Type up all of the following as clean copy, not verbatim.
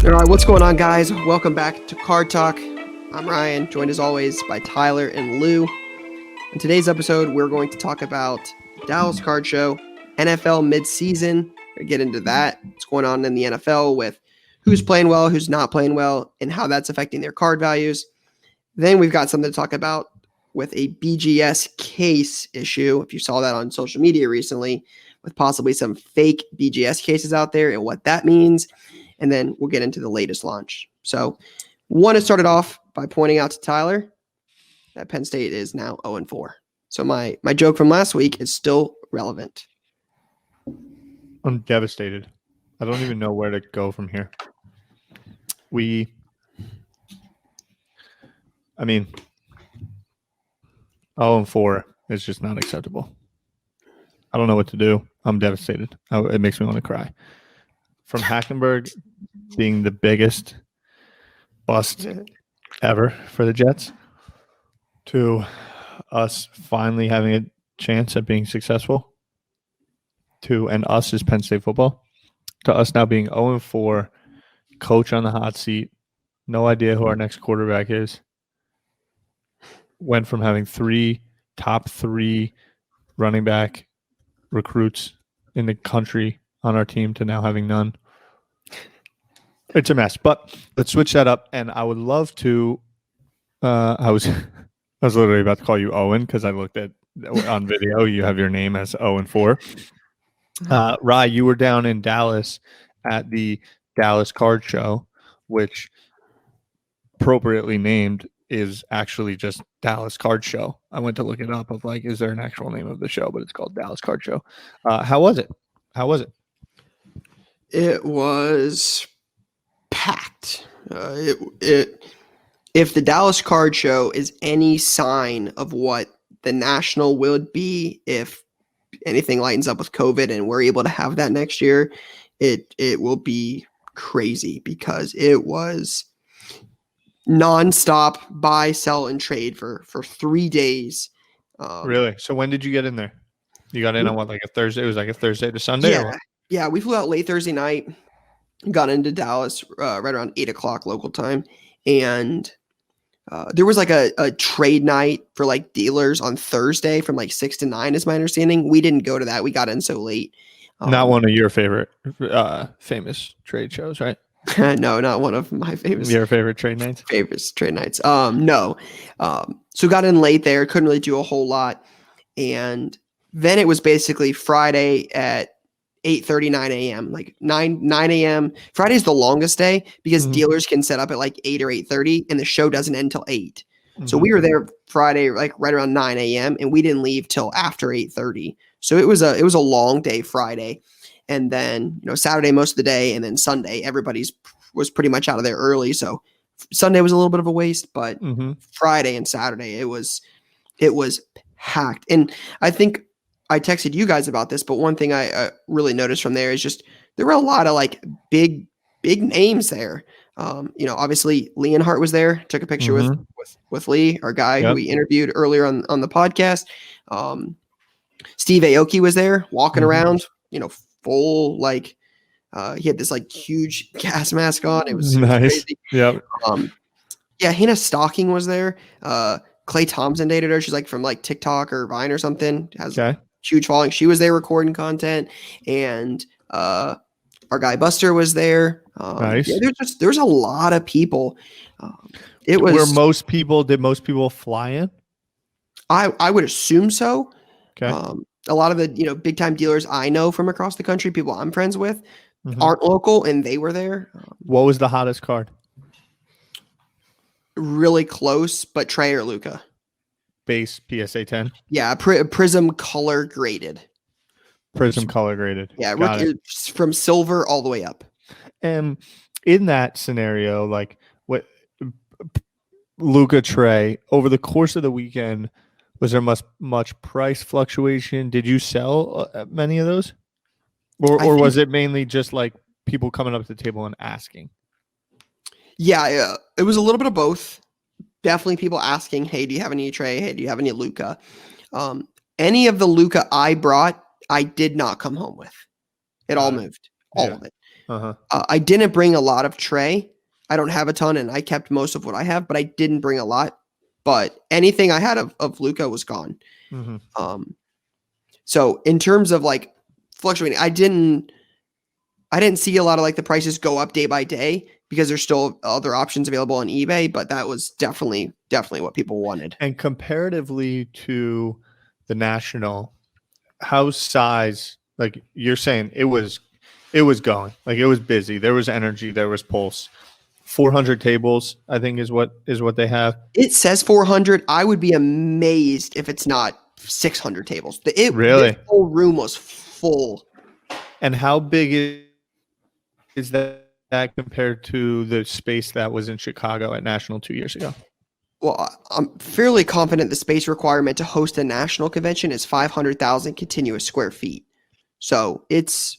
All right, what's going on, guys? Welcome back to Card Talk. I'm Ryan, joined as always by Tyler and Lou. In today's episode, we're going to talk about Dallas Card Show, NFL midseason. We'll get into that, what's going on in the NFL with who's playing well, who's not playing well, and how that's affecting their card values. Then we've got something to talk about with a BGS case issue, if you saw that on social media recently, with possibly some fake BGS cases out there and what that means. And then we'll get into the latest launch. So want to start it off by pointing out to Tyler that Penn State is now 0-4. So my joke from last week is still relevant. I'm devastated. I don't even know where to go from here. 0-4 is just not acceptable. I don't know what to do. I'm devastated. It makes me want to cry. From Hackenberg being the biggest bust ever for the Jets to us finally having a chance at being successful and us as Penn State football to us now being 0-4, coach on the hot seat, no idea who our next quarterback is. Went from having top three running back recruits in the country on our team to now having none. It's a mess, but let's switch that up. And I would love to. I was literally about to call you Owen because I looked at on video. You have your name as 0-4. Rye, you were down in Dallas at the Dallas Card Show, which appropriately named is actually just Dallas Card Show. I went to look it up is there an actual name of the show, but it's called Dallas Card Show. How was it? It was packed. If the Dallas Card Show is any sign of what the National would be if anything lightens up with COVID and we're able to have that next year, it will be crazy because it was nonstop buy, sell, and trade for 3 days. Really? So when did you get in there? You got in on a Thursday? It was like a Thursday to Sunday? Yeah. Yeah, we flew out late Thursday night, got into Dallas right around 8 o'clock local time. And there was a trade night for dealers on Thursday from 6 to 9 is my understanding. We didn't go to that. We got in so late. Not one of your favorite famous trade shows, right? No, not one of my favorites. Your favorite trade nights? No. So got in late there. Couldn't really do a whole lot. And then it was basically Friday at 8:30, 9 a.m. 9 a.m. Friday's the longest day because dealers can set up at 8 or 8:30 and the show doesn't end till 8. So we were there Friday right around 9 a.m. and we didn't leave till after 8:30. So it was a long day Friday. And then, Saturday most of the day, and then Sunday everybody's was pretty much out of there early. So Sunday was a little bit of a waste, but Friday and Saturday it was packed. And I think I texted you guys about this, but one thing I really noticed from there is just there were a lot of big names there. Obviously Leonhardt was there. Took a picture with Lee, our guy who we interviewed earlier on the podcast. Steve Aoki was there, walking around. Full he had this huge gas mask on. It was nice. Crazy. Yep. Hannah Stocking was there. Clay Thompson dated her. She's from TikTok or Vine or something. Has huge following. She was there recording content, and our guy Buster was there. Nice. Yeah, there's a lot of people. Did most people fly in? I would assume so. Okay. A lot of the big time dealers I know from across the country, people I'm friends with, aren't local, and they were there. What was the hottest card? Really close, but Trey or Luka. Base PSA 10. Yeah, Prism color graded. Yeah, from silver all the way up. And in that scenario, what Luka Trey over the course of the weekend. Was there much price fluctuation? Did you sell many of those? Or was it mainly just people coming up to the table and asking? Yeah, it was a little bit of both. Definitely people asking, hey, do you have any Trey? Hey, do you have any Luka? Any of the Luka I brought, I did not come home with. It all moved. all of it. Uh-huh. I didn't bring a lot of Trey. I don't have a ton, and I kept most of what I have, but I didn't bring a lot. But anything I had of Luka was gone. Mm-hmm. So in terms of like fluctuating, I didn't see a lot of like the prices go up day by day because there's still other options available on eBay, but that was definitely what people wanted. And comparatively to the National, how's size? Like you're saying, it was going, like it was busy. There was energy. There was pulse. 400 tables, I think, is what they have. It says 400. I would be amazed if it's not 600 tables. Really? The whole room was full. And how big is that compared to the space that was in Chicago at National 2 years ago? Well, I'm fairly confident the space requirement to host a national convention is 500,000 continuous square feet. So it's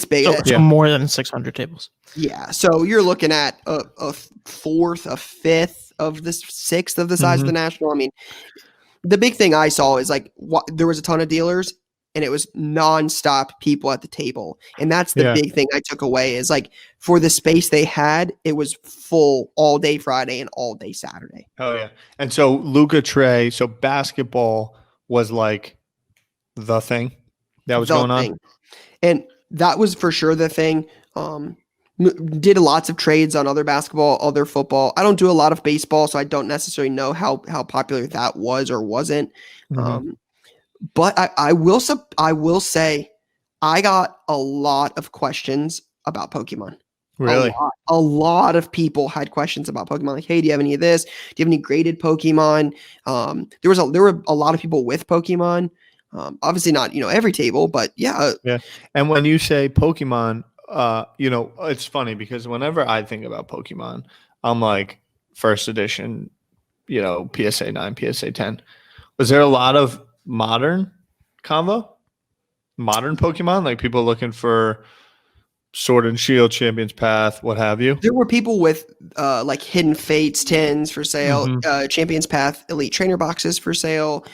big. So more than 600 tables. Yeah. So you're looking at a fourth, a fifth of the sixth of the size of the national. I mean, the big thing I saw is like there was a ton of dealers and it was nonstop people at the table. And that's the big thing I took away is like for the space they had, it was full all day Friday and all day Saturday. Oh yeah. And so Luka, Trey, so basketball was like the thing that was going on. And that was for sure the thing. Did lots of trades on other basketball, other football. I don't do a lot of baseball, so I don't necessarily know how popular that was or wasn't. But I will say I got a lot of questions about Pokemon. Really? A lot of people had questions about Pokemon. Like, hey, do you have any of this? Do you have any graded Pokemon? There were a lot of people with Pokemon. Obviously not, every table, but yeah. Yeah. And when you say Pokemon, it's funny because whenever I think about Pokemon, I'm like first edition, PSA 9, PSA 10. Was there a lot of modern Pokemon, like people looking for Sword and Shield, Champion's Path, what have you? There were people with like Hidden Fates 10s for sale, Champion's Path Elite Trainer boxes for sale,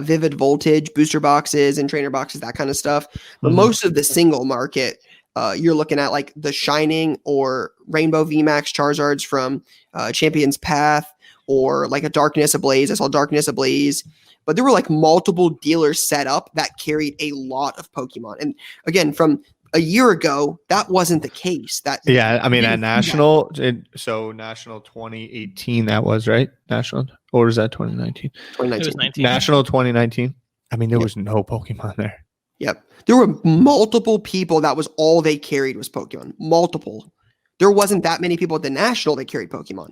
Vivid Voltage booster boxes and trainer boxes, that kind of stuff. But most of the single market, you're looking at like the Shining or Rainbow VMAX Charizards from Champion's Path or like a Darkness Ablaze. I saw Darkness Ablaze. But there were like multiple dealers set up that carried a lot of Pokemon. And again, from a year ago, that wasn't the case. At National, so National 2018, that was right. National, or was that 2019? 2019. It was 19. National 2019. I mean, there was no Pokemon there. Yep, there were multiple people. That was all they carried was Pokemon. Multiple. There wasn't that many people at the National that carried Pokemon.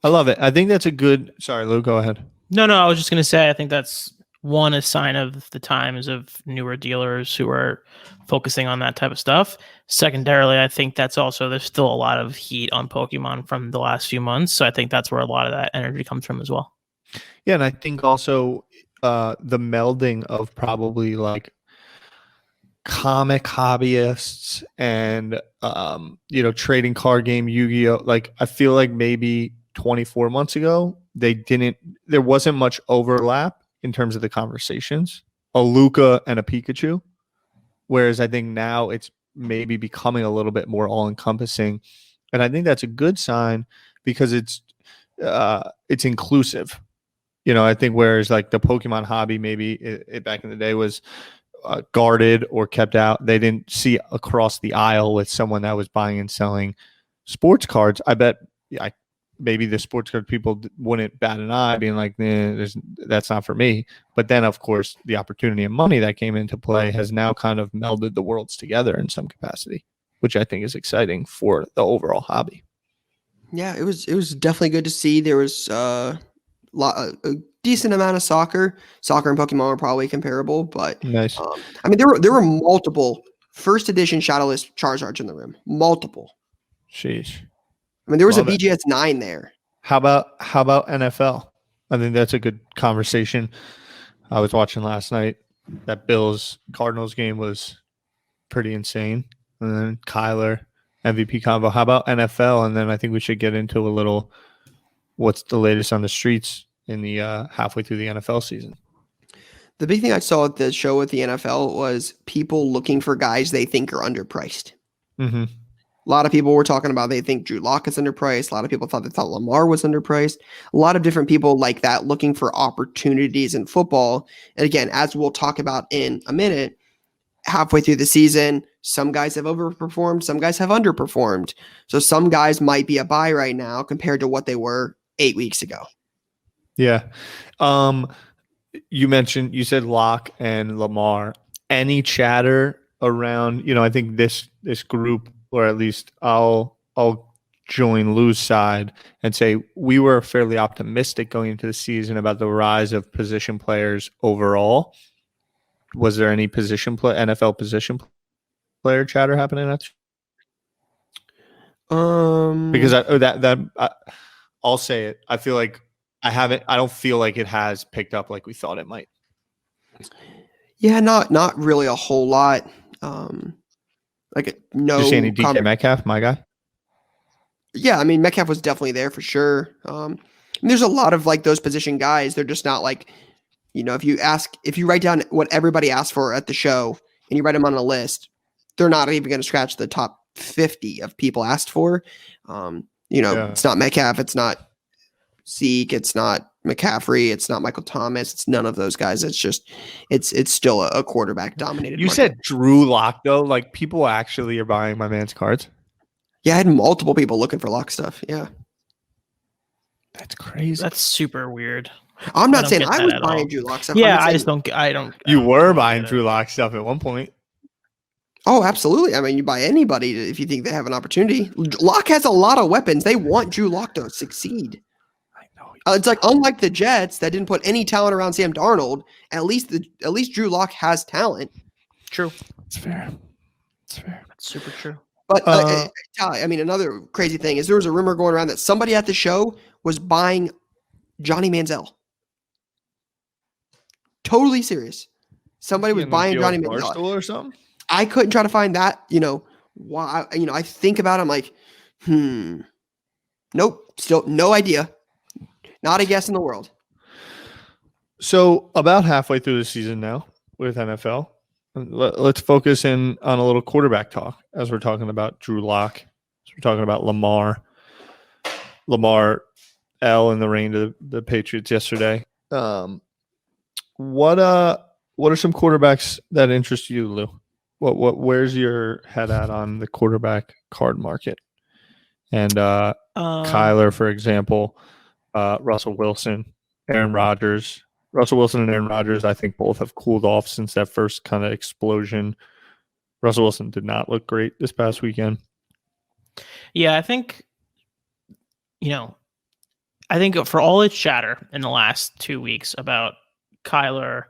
I love it. I think that's a good. Sorry, Lou, go ahead. No, I was just going to say, I think that's a sign of the times of newer dealers who are focusing on that type of stuff. Secondarily, I think that's also, there's still a lot of heat on Pokemon from the last few months. So I think that's where a lot of that energy comes from as well. Yeah. And I think also the melding of probably like comic hobbyists and, trading card game Yu-Gi-Oh! Like, I feel like maybe 24 months ago, there wasn't much overlap in terms of the conversations, a Luka and a Pikachu. Whereas I think now it's maybe becoming a little bit more all encompassing. And I think that's a good sign because it's inclusive. I think whereas like the Pokemon hobby, maybe it back in the day was guarded or kept out. They didn't see across the aisle with someone that was buying and selling sports cards. I bet maybe the sports card people wouldn't bat an eye being like, that's not for me. But then, of course, the opportunity and money that came into play has now kind of melded the worlds together in some capacity, which I think is exciting for the overall hobby. Yeah, it was definitely good to see. There was a decent amount of soccer. Soccer and Pokemon are probably comparable, but nice. There were multiple first edition Shadowless Charizards in the room. Multiple. Sheesh. There was a BGS 9 there. How about NFL? I think that's a good conversation. I was watching last night. That Bills Cardinals game was pretty insane. And then Kyler, MVP combo. How about NFL? And then I think we should get into a little what's the latest on the streets in the halfway through the NFL season. The big thing I saw at the show with the NFL was people looking for guys they think are underpriced. Mm-hmm. A lot of people were talking about they think Drew Lock is underpriced. A lot of people thought Lamar was underpriced. A lot of different people like that looking for opportunities in football. And again, as we'll talk about in a minute, halfway through the season, some guys have overperformed, some guys have underperformed. So some guys might be a buy right now compared to what they were 8 weeks ago. Yeah. You said Locke and Lamar. Any chatter around, I think this group, or at least I'll join Lou's side and say we were fairly optimistic going into the season about the rise of position players overall. Was there any NFL position player chatter happening? Because I'll say it. I feel like I don't feel like it has picked up like we thought it might. Yeah, not really a whole lot. Just any DK Metcalf, my guy. Yeah, I mean Metcalf was definitely there for sure. There's a lot of like those position guys. They're just not like, if you write down what everybody asked for at the show and you write them on a list, they're not even going to scratch the top 50 of people asked for. It's not Metcalf, it's not Zeke, it's not McCaffrey, it's not Michael Thomas, it's none of those guys. It's just it's still a quarterback dominated. You said Drew Lock though, like people actually are buying my man's cards. Yeah, I had multiple people looking for Lock stuff. Yeah, that's crazy. That's super weird. I'm not saying I was buying Drew Lock stuff. Yeah, I don't. You were buying Drew Lock stuff at one point. Oh, absolutely. I mean, you buy anybody if you think they have an opportunity. Lock has a lot of weapons. They want Drew Lock to succeed. It's like unlike the Jets that didn't put any talent around Sam Darnold. At least Drew Lock has talent. True, it's fair. That's super true. But I mean, another crazy thing is there was a rumor going around that somebody at the show was buying Johnny Manziel. Totally serious. Somebody was buying Johnny Manziel or something. I couldn't try to find that. Why? I think about it. I'm like, nope. Still no idea. Not a guess in the world. So about halfway through the season now with NFL, let's focus in on a little quarterback talk as we're talking about Drew Lock. As we're talking about Lamar L in the reign to the Patriots yesterday. What are some quarterbacks that interest you, Lou? Where's your head at on the quarterback card market? And Kyler, for example. Russell Wilson, Aaron Rodgers. Russell Wilson and Aaron Rodgers, I think both have cooled off since that first kind of explosion. Russell Wilson did not look great this past weekend. Yeah, I think for all its chatter in the last 2 weeks about Kyler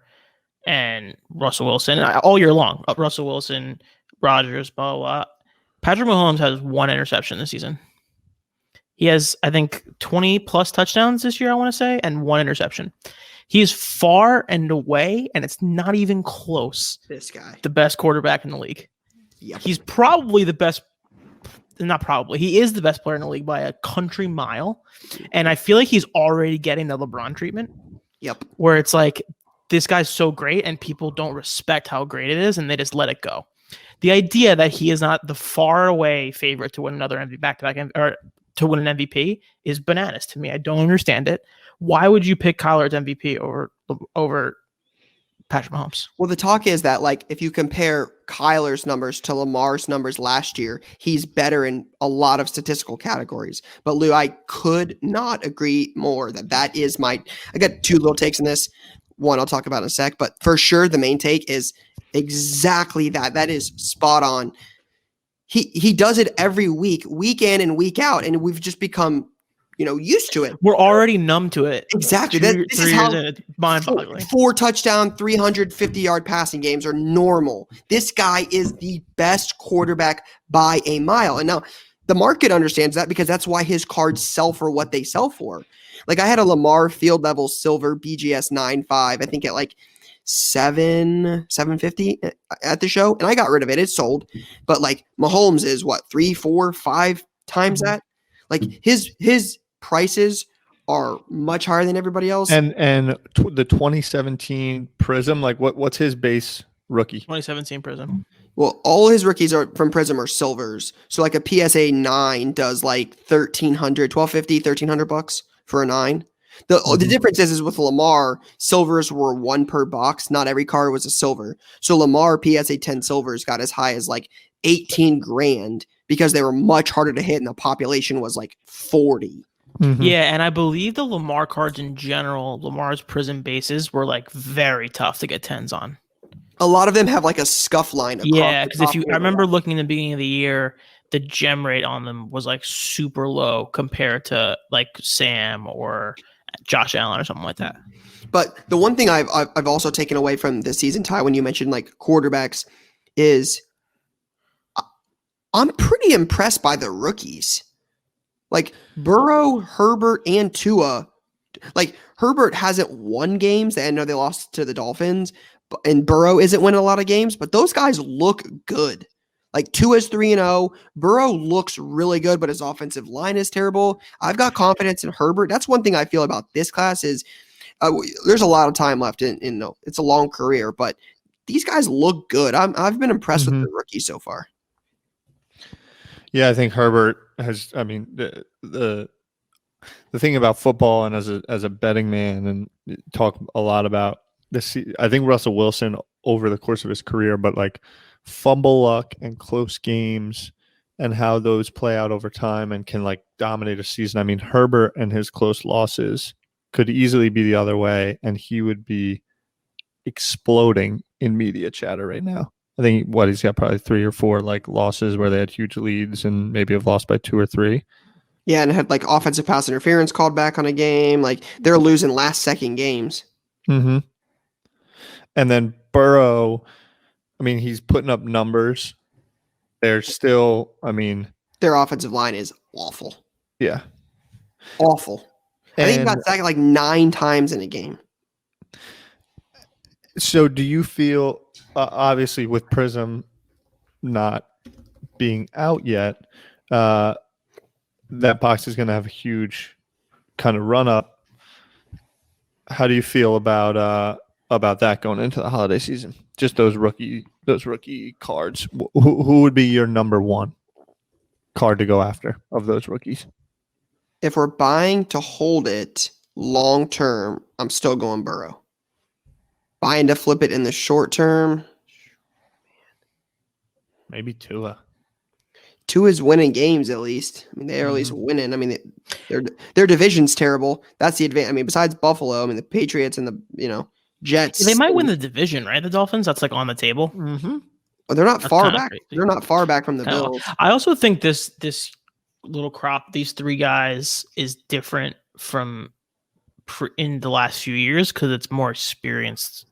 and Russell Wilson, all year long, Russell Wilson, Rodgers, blah, blah, blah. Patrick Mahomes has one interception this season. He has, I think, 20 plus touchdowns this year, I want to say, and one interception. He is far and away, and it's not even close. This guy. The best quarterback in the league. Yep. He's probably the best. Not probably. He is the best player in the league by a country mile. And I feel like he's already getting the LeBron treatment. Yep. Where it's like, this guy's so great, and people don't respect how great it is, and they just let it go. The idea that he is not the far away favorite to win another MVP back-to-back or to win an MVP is bananas to me. I don't understand it. Why would you pick Kyler as MVP over Patrick Mahomes? Well, the talk is that like if you compare Kyler's numbers to Lamar's numbers last year, he's better in a lot of statistical categories. But Lou, I could not agree more that is I got two little takes in this. One I'll talk about in a sec, but for sure the main take is exactly that. That is spot on. He does it every week in and week out, and we've just become, used to it. We're already numb to it. Exactly. This is how it's mind-boggling. 4 touchdown, 350-yard passing games are normal. This guy is the best quarterback by a mile. And now the market understands that because that's why his cards sell for what they sell for. Like I had a Lamar field level silver BGS 9.5, I think at like $750 at the show, and I got rid of it. It's sold. But like Mahomes is what, 3, 4, 5 times that? Like his prices are much higher than everybody else. And the 2017 Prism, like what's his base rookie? 2017 Prism. Well, all his rookies are from Prism are silvers. So like a PSA 9 does like $1,350 for a 9. The difference is with Lamar, silvers were 1 per box. Not every card was a silver. So Lamar PSA 10 silvers got as high as like 18 grand because they were much harder to hit and the population was like 40. Mm-hmm. Yeah, and I believe the Lamar cards in general, Lamar's Prism bases were like very tough to get 10s on. A lot of them have like a scuff line. Yeah, because I remember looking in the beginning of the year, the gem rate on them was like super low compared to like Sam or Josh Allen or something like that. But the one thing I've also taken away from this season, Ty, when you mentioned like quarterbacks, is I'm pretty impressed by the rookies. Like Burrow, Herbert, and Tua. Like Herbert hasn't won games. I know they lost to the Dolphins, and Burrow isn't winning a lot of games, but those guys look good. Like Tua's 3-0. Burrow looks really good, but his offensive line is terrible. I've got confidence in Herbert. That's one thing I feel about this class is there's a lot of time left in it's a long career, but these guys look good. I've been impressed with the rookies so far. Yeah, I think Herbert has. I mean, the thing about football and as a betting man, and talk a lot about this. I think Russell Wilson over the course of his career, but like fumble luck and close games and how those play out over time and can like dominate a season. I mean, Herbert and his close losses could easily be the other way, and he would be exploding in media chatter right now. I think he's got probably 3 or 4 like losses where they had huge leads and maybe have lost by 2 or 3. Yeah, and had like offensive pass interference called back on a game. Like they're losing last second games. Mm-hmm. And then Burrow, I mean, he's putting up numbers. They're still, I mean, their offensive line is awful. Yeah. Awful. I think he got sacked like 9 times in a game. So do you feel, obviously with Prism not being out yet, that box is going to have a huge kind of run up. How do you feel about that going into the holiday season? Just those rookie cards. Who would be your number 1 card to go after of those rookies? If we're buying to hold it long term, I'm still going Burrow. Buying to flip it in the short term, maybe Tua. Tua's winning games at least. I mean, they're at least winning. I mean, their division's terrible. That's the advantage. I mean, besides Buffalo, I mean, the Patriots and the Jets. They might win the division, right? The Dolphins. That's like on the table. Mm-hmm. Well, they're not far back. They're not far back from the Bills. I also think this little crop, these 3 guys, is different from in the last few years because it's more experienced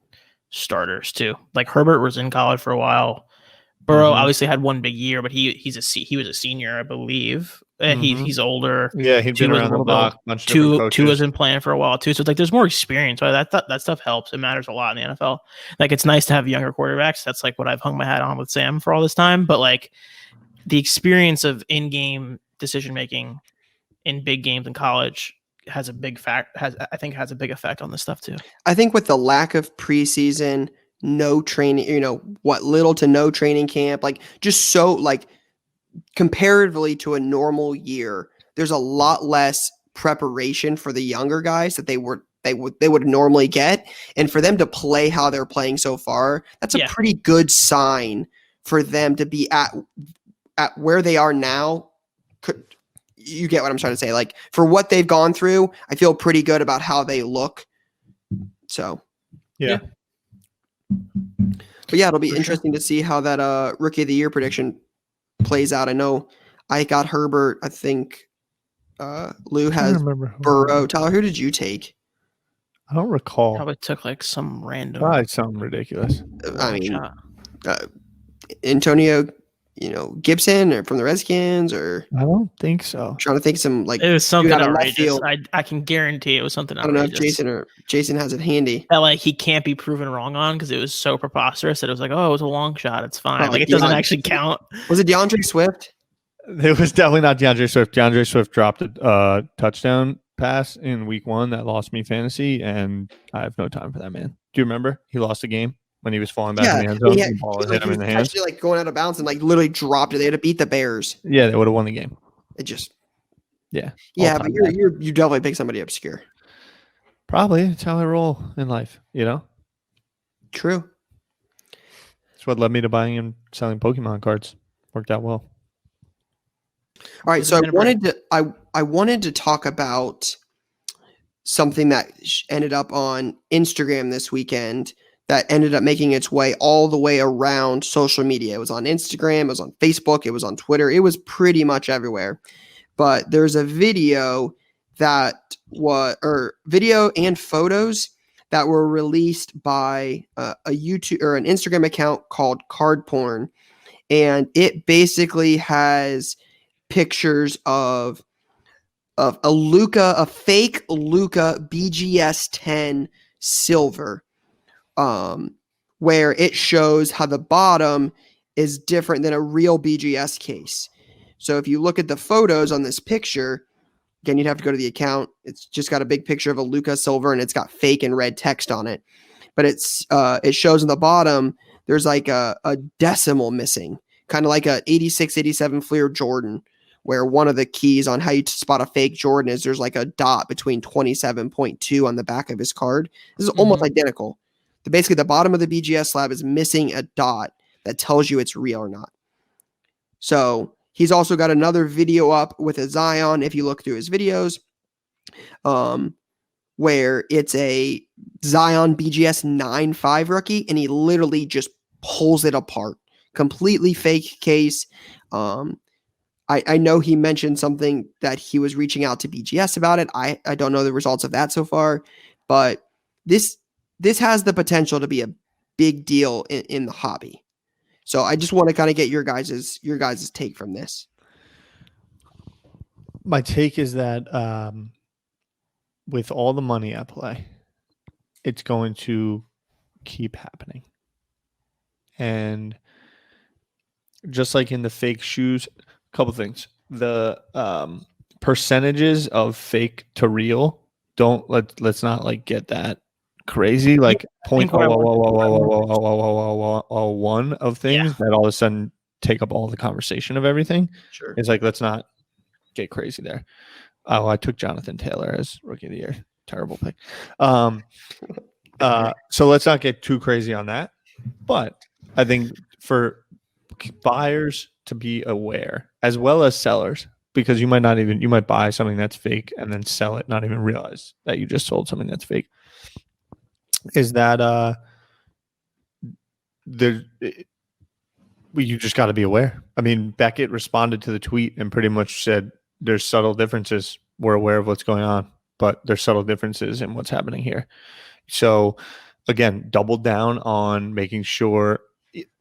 starters too. Like Herbert was in college for a while. Burrow obviously had 1 big year, but he was a senior, I believe, and he's older. Yeah, he's been around the block. Two has been playing for a while too, so it's like there's more experience. Right? That stuff helps. It matters a lot in the NFL. Like it's nice to have younger quarterbacks. That's like what I've hung my hat on with Sam for all this time. But like the experience of in-game decision making in big games in college has a big effect on this stuff too. I think with the lack of preseason, no training, what little to no training camp, like just so like comparatively to a normal year, there's a lot less preparation for the younger guys that they would normally get. And for them to play how they're playing so far, that's a pretty good sign for them to be at where they are now. You get what I'm trying to say? Like for what they've gone through, I feel pretty good about how they look. So, yeah. But yeah, it'll be interesting to see how that rookie of the year prediction plays out. I know I got Herbert. I think Lou has Burrow. Tyler, who did you take? I don't recall. Probably took like some random. Probably something ridiculous. I mean, Antonio, Gibson or from the Redskins or I don't think so. I'm trying to think some like it was something outrageous. I can guarantee it was something outrageous. I don't know if Jason has it handy. That like he can't be proven wrong on because it was so preposterous that it was like, oh, it was a long shot. It's fine. Like it doesn't actually count. Was it DeAndre Swift? It was definitely not DeAndre Swift. DeAndre Swift dropped a touchdown pass in week 1 that lost me fantasy, and I have no time for that man. Do you remember? He lost a game when he was falling back in the end zone. The ball hit him in the hands. Actually, like going out of bounds and like literally dropped it. They had to beat the Bears. Yeah, they would have won the game. It just yeah. But you definitely pick somebody obscure. Probably. It's how I roll in life, you know? True. That's what led me to buying and selling Pokemon cards. Worked out well. All right, so I wanted to talk about something that ended up on Instagram this weekend that ended up making its way all the way around social media. It was on Instagram, it was on Facebook, it was on Twitter, it was pretty much everywhere. But there's a video video and photos that were released by a YouTube or an Instagram account called Card Porn, and it basically has pictures of a fake Luka BGS 10 silver, where it shows how the bottom is different than a real BGS case. So if you look at the photos on this picture, again, you'd have to go to the account. It's just got a big picture of a Luka silver, and it's got fake and red text on it. But it shows on the bottom there's like a decimal missing, kind of like a 86, 87 Fleer Jordan, where one of the keys on how you spot a fake Jordan is there's like a dot between 27.2 on the back of his card. This is almost identical. Basically, the bottom of the BGS slab is missing a dot that tells you it's real or not. So he's also got another video up with a Zion, if you look through his videos, where it's a Zion BGS 9.5 rookie, and he literally just pulls it apart. Completely fake case. I know he mentioned something that he was reaching out to BGS about it. I don't know the results of that so far, but this has the potential to be a big deal in the hobby. So I just want to kind of get your guys' take from this. My take is that with all the money at play, it's going to keep happening. And just like in the fake shoes, a couple things. The percentages of fake to real, let's not like get that crazy. Like 0.1 of things that all of a sudden take up all the conversation of everything. Sure. It's like, let's not get crazy there. Oh, I took Jonathan Taylor as rookie of the year. Terrible pick. So let's not get too crazy on that. But I think for buyers to be aware, as well as sellers, because you might buy something that's fake and then sell it, not even realize that you just sold something that's fake, is that you just got to be aware. I mean, Beckett responded to the tweet and pretty much said there's subtle differences. We're aware of what's going on, but there's subtle differences in what's happening here. So again, double down on making sure.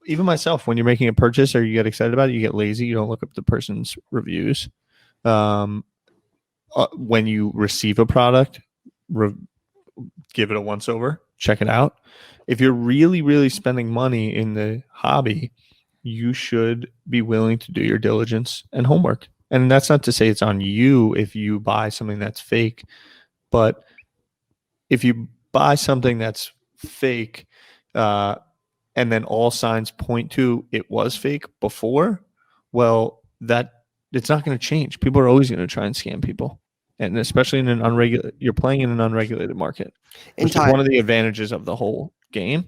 Even myself, when you're making a purchase or you get excited about it, you get lazy. You don't look up the person's reviews. When you receive a product, give it a once over, check it out. If you're really, really spending money in the hobby, you should be willing to do your diligence and homework. And that's not to say it's on you if you buy something that's fake, but if you buy something that's fake, and then all signs point to it was fake before, well, that it's not going to change. People are always going to try and scam people. And especially in you're playing in an unregulated market, which is one of the advantages of the whole game.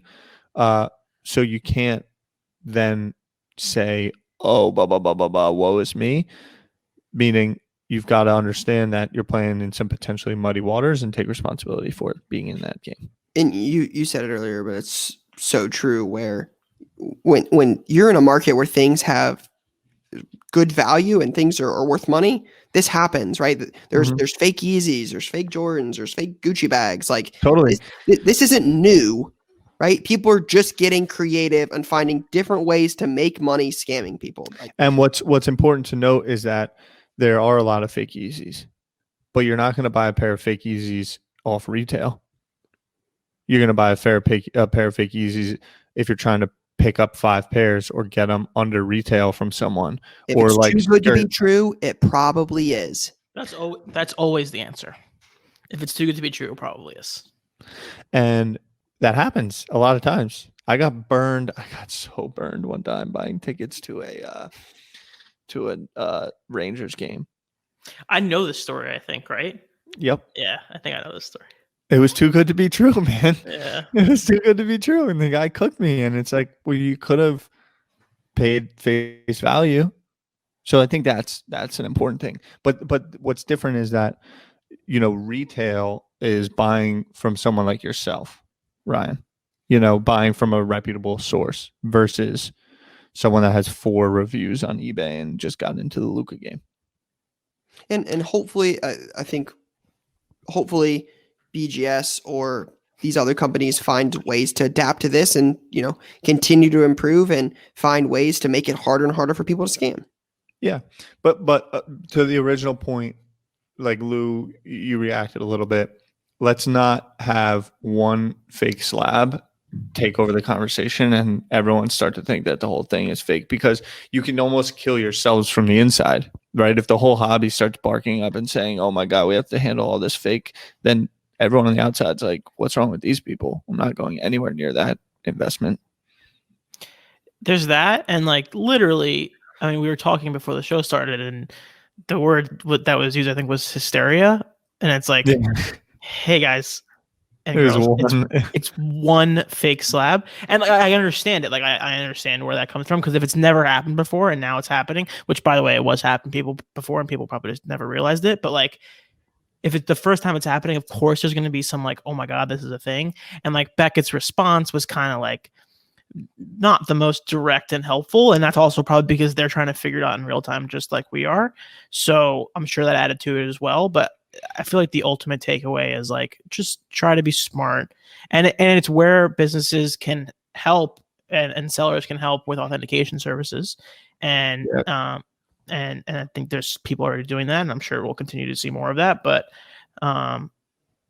So you can't then say, oh, blah, blah, blah, blah, blah, woe is me. Meaning you've got to understand that you're playing in some potentially muddy waters and take responsibility for it being in that game. And you said it earlier, but it's so true, where when you're in a market where things have good value and things are worth money, this happens, right? There's fake Yeezys, there's fake Jordans, there's fake Gucci bags. Like totally, this isn't new, right? People are just getting creative and finding different ways to make money scamming people. And what's important to note is that there are a lot of fake Yeezys, but you're not going to buy a pair of fake Yeezys off retail. You're going to buy a pair of fake Yeezys if you're trying to pick up 5 pairs or get them under retail from someone. If it's too good to be true, it probably is. That's always the answer. If it's too good to be true, it probably is. And that happens a lot of times. I got burned. I got so burned one time buying tickets to a Rangers game. I know this story, I think, right? Yep. Yeah, I think I know this story. It was too good to be true, man. Yeah. It was too good to be true. And the guy cooked me. And it's like, well, you could have paid face value. So I think that's an important thing. But what's different is that, retail is buying from someone like yourself, Ryan, buying from a reputable source versus someone that has 4 reviews on eBay and just got into the Luka game. And hopefully, I think hopefully BGS or these other companies find ways to adapt to this and, continue to improve and find ways to make it harder and harder for people to scam. Yeah. But to the original point, like Lou, you reacted a little bit. Let's not have one fake slab take over the conversation and everyone start to think that the whole thing is fake, because you can almost kill yourselves from the inside, right? If the whole hobby starts barking up and saying, oh my God, we have to handle all this fake, then everyone on the outside's like, what's wrong with these people? I'm not going anywhere near that investment. There's that. And like literally, I mean, we were talking before the show started and the word that was used, I think, was hysteria. And it's like, hey guys, and girls, it's one fake slab. And like, I understand it. Like I understand where that comes from, because if it's never happened before and now it's happening, which by the way, it was happening people before and people probably just never realized it. But like, if it's the first time it's happening, of course there's going to be some like, oh my God, this is a thing. And like Beckett's response was kind of like not the most direct and helpful. And that's also probably because they're trying to figure it out in real time, just like we are. So I'm sure that added to it as well. But I feel like the ultimate takeaway is like, just try to be smart. And it's where businesses can help and sellers can help with authentication services. And, and I think there's people already doing that, and I'm sure we'll continue to see more of that. But,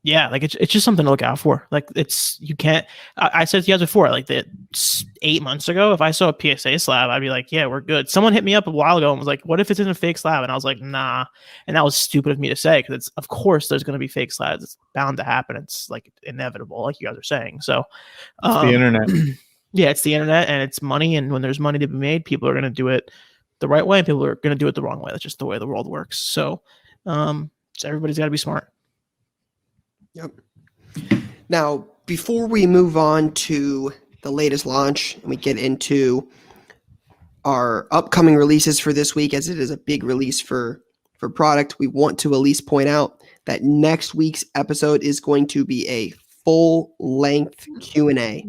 yeah, like it's just something to look out for. Like you can't, I said to you guys before, like 8 months ago, if I saw a PSA slab, I'd be like, yeah, we're good. Someone hit me up a while ago and was like, what if it's in a fake slab? And I was like, nah. And that was stupid of me to say, because it's, of course there's going to be fake slabs. It's bound to happen. It's like inevitable, like you guys are saying. So it's the internet. Yeah, it's the internet and it's money. And when there's money to be made, people are going to do it the right way and people are going to do it the wrong way. That's just the way the world works. So everybody's got to be smart. Yep. Now, before we move on to the latest launch and we get into our upcoming releases for this week, as it is a big release for product, we want to at least point out that next week's episode is going to be a full-length Q&A.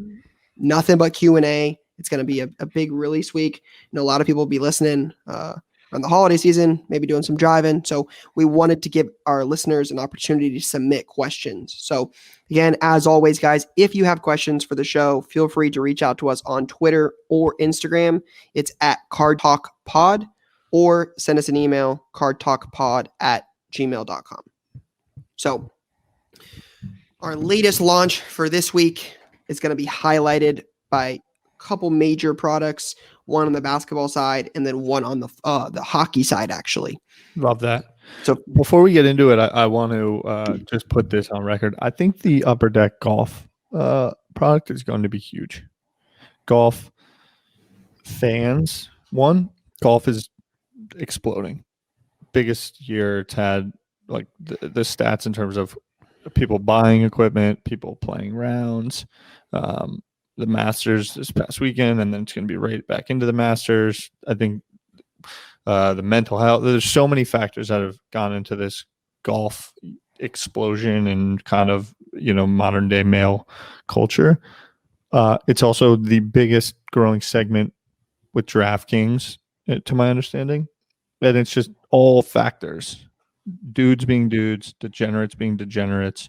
Nothing but Q&A. It's going to be a big release week. A lot of people will be listening on the holiday season, maybe doing some driving. So we wanted to give our listeners an opportunity to submit questions. So again, as always, guys, if you have questions for the show, feel free to reach out to us on Twitter or Instagram. It's at CardTalkPod, or send us an email, cardtalkpod@gmail.com. So our latest launch for this week is going to be highlighted by a couple major products. One on the basketball side, and then one on the hockey side, actually. Love that. So before we get into it, I want to just put this on record. I think the Upper Deck golf product is going to be huge. Golf fans, golf is exploding. Biggest year it's had, like the stats in terms of people buying equipment, people playing rounds. The Masters this past weekend, and then it's going to be right back into the Masters. I think the mental health, there's so many factors that have gone into this golf explosion and kind of, modern day male culture. It's also the biggest growing segment with DraftKings, to my understanding. And it's just all factors. Dudes being dudes, degenerates being degenerates,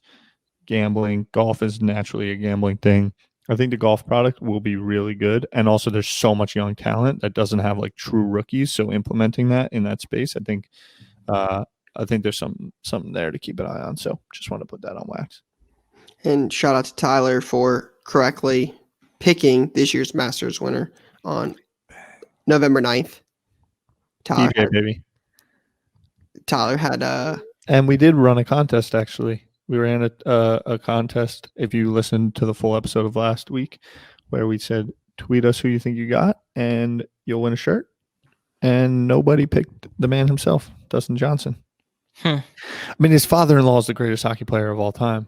gambling. Golf is naturally a gambling thing. I think the golf product will be really good. And also there's so much young talent that doesn't have like true rookies. So implementing that in that space, I think there's something there to keep an eye on. So just want to put that on wax. And shout out to Tyler for correctly picking this year's Masters winner on November 9th. Tyler had and we did run a contest actually. We ran a contest. If you listened to the full episode of last week, where we said, tweet us who you think you got, and you'll win a shirt. And nobody picked the man himself, Dustin Johnson. I mean, his father-in-law is the greatest hockey player of all time.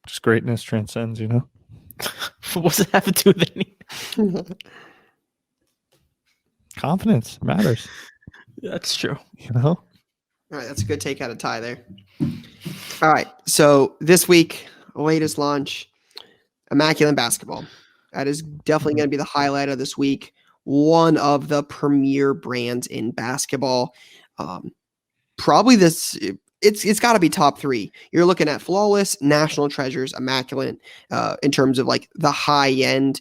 Just greatness transcends, you know? What's it have to do with anything? Confidence matters. That's true. You know? All right, that's a good take out of Ty there. All right, so this week, latest launch, Immaculate Basketball. That is definitely going to be the highlight of this week. One of the premier brands in basketball. Probably this, it's got to be top 3. You're looking at Flawless, National Treasures, Immaculate, in terms of like the high end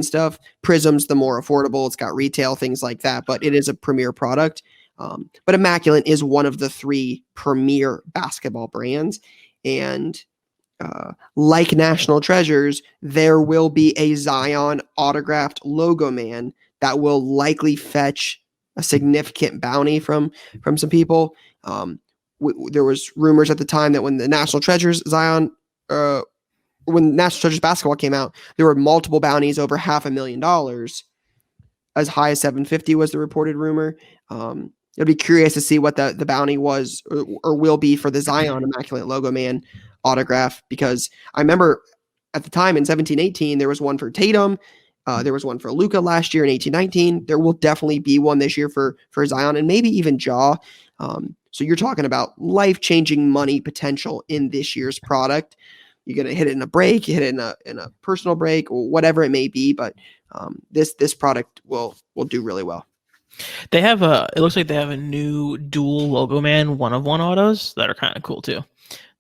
stuff. Prism's the more affordable. It's got retail, things like that, but it is a premier product. But Immaculate is one of the 3 premier basketball brands. And like National Treasures, there will be a Zion autographed logo man that will likely fetch a significant bounty from some people. There was rumors at the time that when the National Treasures when National Treasures basketball came out, there were multiple bounties over $500,000, as high as 750 was the reported rumor. It'll be curious to see what the bounty was or will be for the Zion Immaculate logo man autograph, because I remember at the time in 17-18 there was one for Tatum, there was one for Luka last year in 18-19. There will definitely be one this year for Zion and maybe even Ja. So you're talking about life-changing money potential in this year's product. You're gonna hit it in a break, you hit it in a personal break, or whatever it may be, but this product will do really well. They have it looks like they have a new dual logo man 1-of-1 autos that are kind of cool too.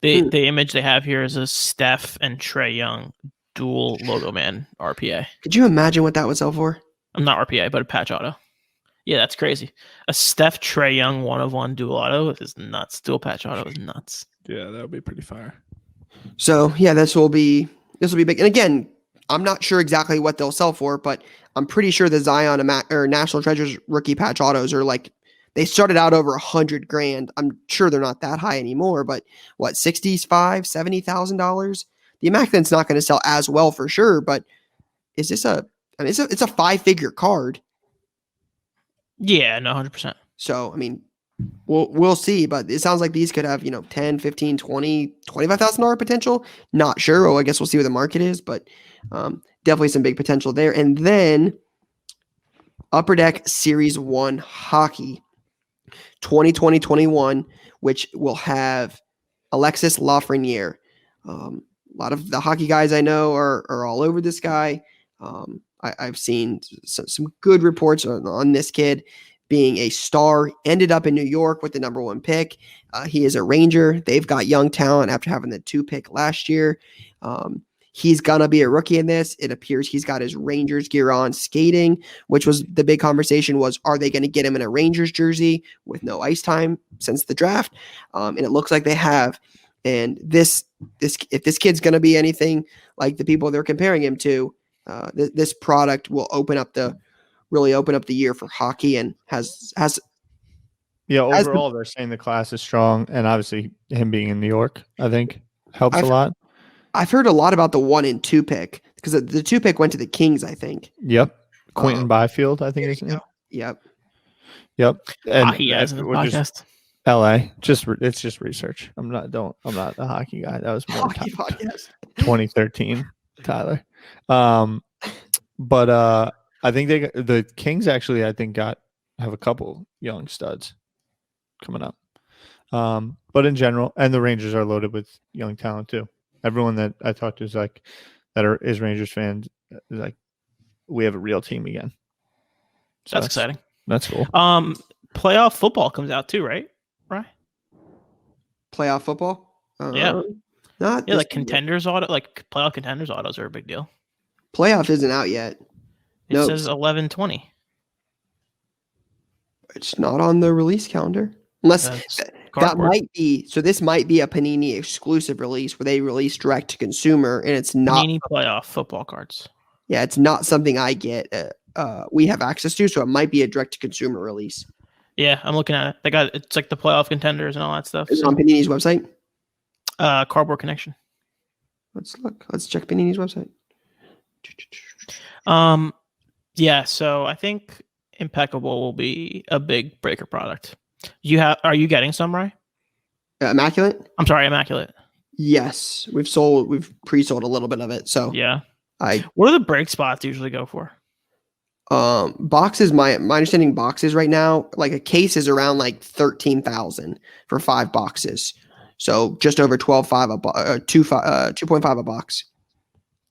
The image they have here is a Steph and Trae Young dual logo man RPA. Could you imagine what that would sell for? I'm not RPA, but a patch auto. Yeah, that's crazy. A Steph Trae Young 1-of-1 dual auto is nuts. Dual patch auto is nuts. Yeah, that would be pretty fire. So yeah, this will be big. And again, I'm not sure exactly what they'll sell for, but I'm pretty sure the Zion or National Treasures rookie patch autos are like, they started out over $100,000. I'm sure they're not that high anymore, but what, $65,000-$70,000? The Immaculate's not going to sell as well for sure, but is this it's a 5-figure card. Yeah, no, 100%. So, I mean, we'll see, but it sounds like these could have, $10, $15, $20, $25,000 potential. Not sure. Oh, I guess we'll see what the market is, but definitely some big potential there. And then Upper Deck Series 1 Hockey 2020-21, which will have Alexis Lafreniere. A lot of the hockey guys I know are all over this guy. I've seen some good reports on this kid being a star. Ended up in New York with the number 1 pick. He is a Ranger. They've got young talent after having the 2 pick last year. He's going to be a rookie in this. It appears he's got his Rangers gear on skating, which was the big conversation was, are they going to get him in a Rangers jersey with no ice time since the draft? And it looks like they have. And this if this kid's going to be anything like the people they're comparing him to, this product will really open up the year for hockey and has. Yeah, overall, they're saying the class is strong, and obviously him being in New York, I think, helps a lot. I've heard a lot about the 1 and 2 pick because the 2 pick went to the Kings, I think. Yep. Quentin Byfield, I think is his name. Yep. And Hockey guys in the podcast. LA. It's just research. I'm not a hockey guy. That was more hockey podcast. 2013, Tyler. But I think the Kings actually, I think, have a couple young studs coming up. But in general, and the Rangers are loaded with young talent too. Everyone that I talked to is like is Rangers fans, is like, we have a real team again. So that's exciting. That's cool. Playoff football comes out too, right? Right. Playoff football? Yeah. Not like contenders auto, like playoff contenders autos are a big deal. Playoff isn't out yet. It says 11/20. It's not on the release calendar. Unless that might be, so this might be a Panini exclusive release where they release direct to consumer, and it's not Panini playoff football cards. Yeah, it's not something I get. We have access to, so it might be a direct to consumer release. Yeah, I'm looking at it. It's like the playoff contenders and all that stuff. Is it on Panini's website? Cardboard Connection. Let's look. Let's check Panini's website. Yeah, so I think Impeccable will be a big breaker product. Are you getting some, Rye? Immaculate? I'm sorry, Immaculate. Yes. We've pre-sold a little bit of it. So yeah. What do the break spots usually go for? Boxes, my understanding boxes right now, like a case is around like 13,000 for 5 boxes. So just over 2.5 a box.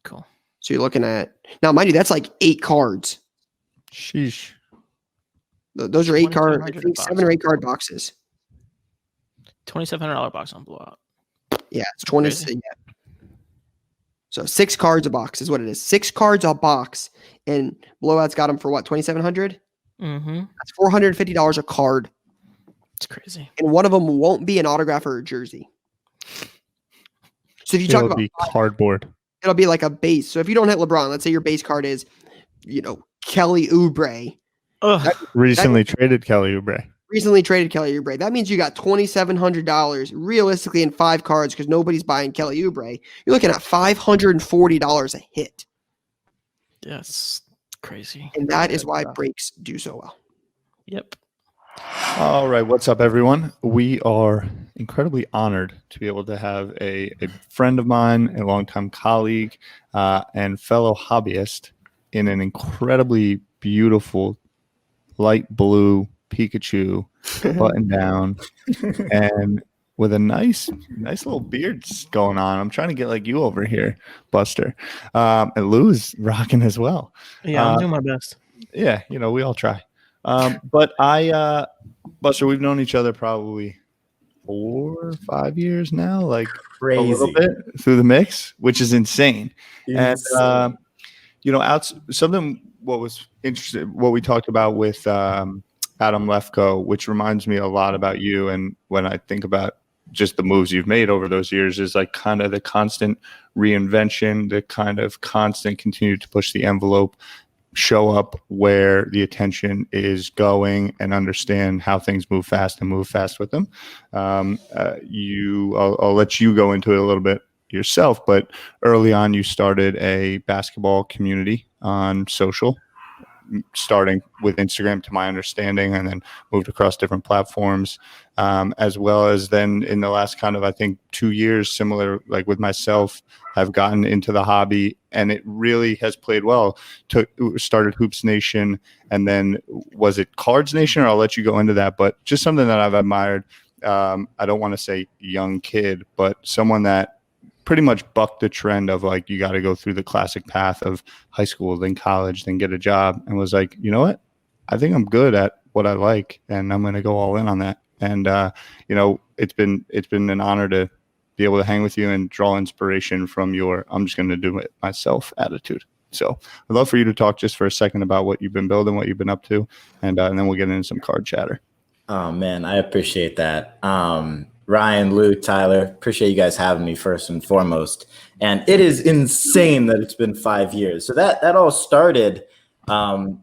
Cool. So you're looking at, now mind you, that's like 8 cards. Sheesh. Those are 8 cards, I think 7 or 8 card boxes. $2,700 box on Blowout. Yeah, it's 20. Yeah. So 6 cards a box is what it is. 6 cards a box, and Blowout's got them for what, 2,700? Mm-hmm. That's $450 a card. It's crazy. And one of them won't be an autograph or a jersey. So if you talk about cardboard, it'll be like a base. So if you don't hit LeBron, let's say your base card is, Kelly Oubre. Recently traded Kelly Oubre. That means you got $2,700 realistically in 5 cards because nobody's buying Kelly Oubre. You're looking at $540 a hit. That's crazy. And that is why breaks do so well. Yep. All right. What's up, everyone? We are incredibly honored to be able to have a friend of mine, a longtime colleague, and fellow hobbyist in an incredibly beautiful light blue Pikachu button down and with a nice little beard going on. I'm trying to get like you over here, Buster. And Lou's rocking as well. Yeah, I'm doing my best. Yeah, we all try. But Buster, we've known each other probably 4 or 5 years now, like crazy. A little bit through the mix, which is insane. And something what was interesting, what we talked about with Adam Lefko, which reminds me a lot about you. And when I think about just the moves you've made over those years, is like kind of the constant reinvention, the kind of constant continue to push the envelope, show up where the attention is going, and understand how things move fast and move fast with them. I'll let you go into it a little bit yourself, but early on you started a basketball community on social, starting with Instagram to my understanding, and then moved across different platforms, as well as then in the last kind of, I think, 2 years, similar like with myself, I've gotten into the hobby and it really has played well. Started Hoops Nation, and then was it Cards Nation, or I'll let you go into that, but just something that I've admired. I don't want to say young kid, but someone that pretty much bucked the trend of like, you got to go through the classic path of high school, then college, then get a job, and was like, you know what? I think I'm good at what I like, and I'm going to go all in on that. And, it's been an honor to be able to hang with you and draw inspiration from your, I'm just going to do it myself attitude. So I'd love for you to talk just for a second about what you've been building, what you've been up to, and then we'll get into some card chatter. Oh man, I appreciate that. Ryan, Lou, Tyler, appreciate you guys having me first and foremost. And it is insane that it's been 5 years. So that all started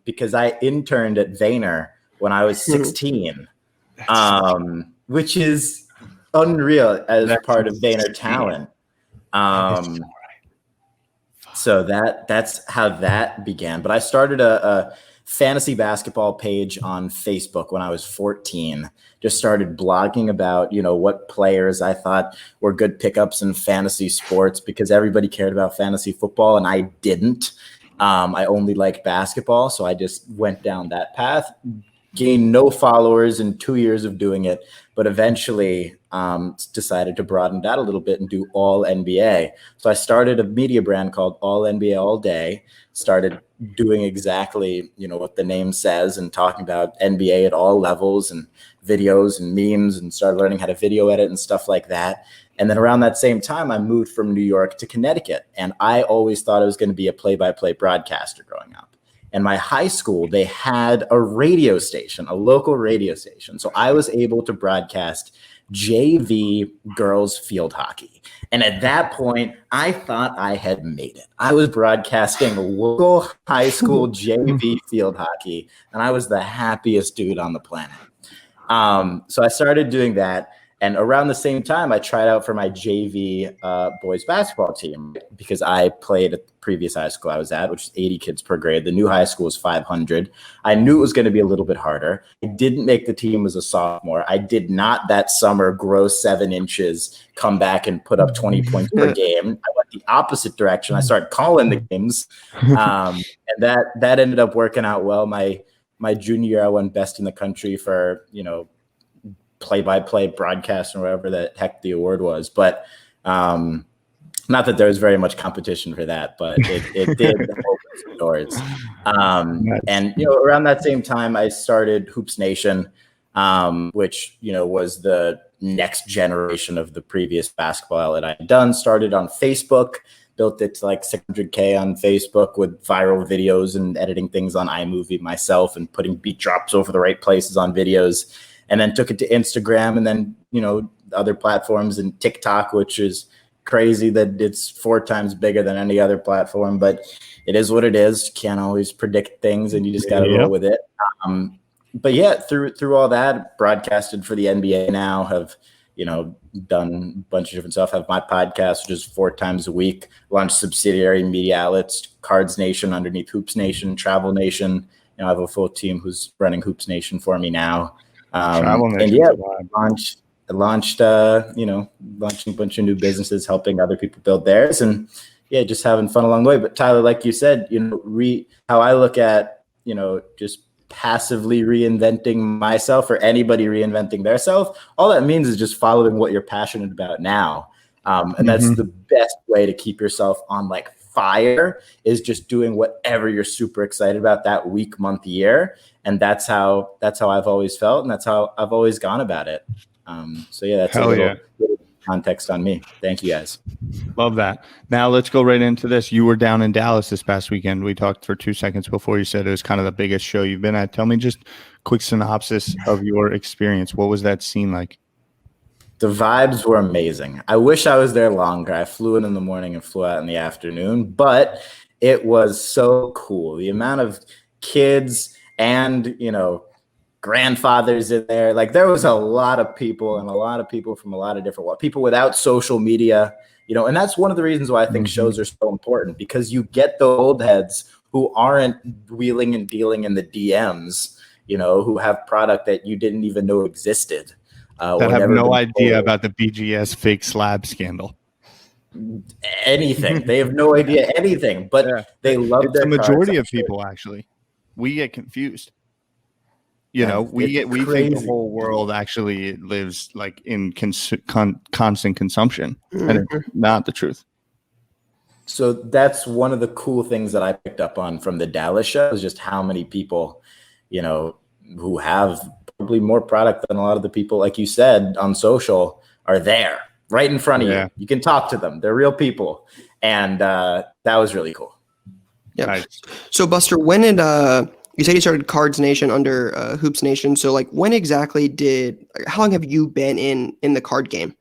because I interned at Vayner when I was 16, which is unreal as part of Vayner talent. So that's how that began. But I started a fantasy basketball page on Facebook when I was 14. Just started blogging about, what players I thought were good pickups in fantasy sports, because everybody cared about fantasy football and I didn't. I only liked basketball. So I just went down that path, gained no followers in 2 years of doing it, but eventually decided to broaden that a little bit and do all NBA. So I started a media brand called All NBA All Day, started doing exactly, what the name says, and talking about NBA at all levels and videos and memes, and started learning how to video edit and stuff like that. And then around that same time, I moved from New York to Connecticut. And I always thought I was going to be a play-by-play broadcaster growing up. And my high school, they had a radio station, a local radio station. So I was able to broadcast JV girls field hockey. And at that point, I thought I had made it. I was broadcasting local high school JV field hockey, and I was the happiest dude on the planet. So I started doing that. And around the same time, I tried out for my JV boys basketball team because I played at the previous high school I was at, which is 80 kids per grade. The new high school is 500. I knew it was going to be a little bit harder. I didn't make the team as a sophomore. I did not that summer grow 7 inches, come back and put up 20 points per game. I went the opposite direction. I started calling the games, and that ended up working out well. My junior year, I won best in the country for, play-by-play broadcast or whatever the heck the award was. But not that there was very much competition for that, but it did open some doors. And, around that same time, I started Hoops Nation, which, was the next generation of the previous basketball outlet I had done. Started on Facebook, built it to like 600K on Facebook with viral videos and editing things on iMovie myself and putting beat drops over the right places on videos. And then took it to Instagram and then, other platforms and TikTok, which is crazy that it's 4 times bigger than any other platform, but it is what it is. Can't always predict things and you just got to roll with it. But yeah, through all that, broadcasted for the NBA now, have, done a bunch of different stuff. Have my podcast, which is 4 times a week, launched subsidiary media outlets, Cards Nation underneath Hoops Nation, Travel Nation. I have a full team who's running Hoops Nation for me now. And yeah, launched, launching a bunch of new businesses, helping other people build theirs, and yeah, just having fun along the way. But Tyler, like you said, how I look at, just passively reinventing myself or anybody reinventing their self, all that means is just following what you're passionate about now. And that's the best way to keep yourself on like fire, is just doing whatever you're super excited about that week, month, year. And that's how I've always felt. And that's how I've always gone about it. So yeah, that's little context on me. Thank you guys. Love that. Now let's go right into this. You were down in Dallas this past weekend. We talked for 2 seconds before you said it was kind of the biggest show you've been at. Tell me just quick synopsis of your experience. What was that scene like? The vibes were amazing. I wish I was there longer. I flew in the morning and flew out in the afternoon, but it was so cool. The amount of kids and, grandfathers in there. Like, there was a lot of people and a lot of people from a lot of different people without social media, and that's one of the reasons why I think shows are so important, because you get the old heads who aren't wheeling and dealing in the DMs, who have product that you didn't even know existed. That have no idea about the BGS fake slab scandal. Anything. They have no idea anything, but they love their the majority cards, of people, actually. We get confused. We think the whole world actually lives like in constant consumption, and it's not the truth. So that's one of the cool things that I picked up on from the Dallas show, is just how many people, who have probably more product than a lot of the people, like you said, on social, are there right in front of you. You can talk to them. They're real people. And that was really cool. Yeah. Nice. So Buster, when did you said you started Cards Nation under Hoops Nation. So like when exactly how long have you been in the card game?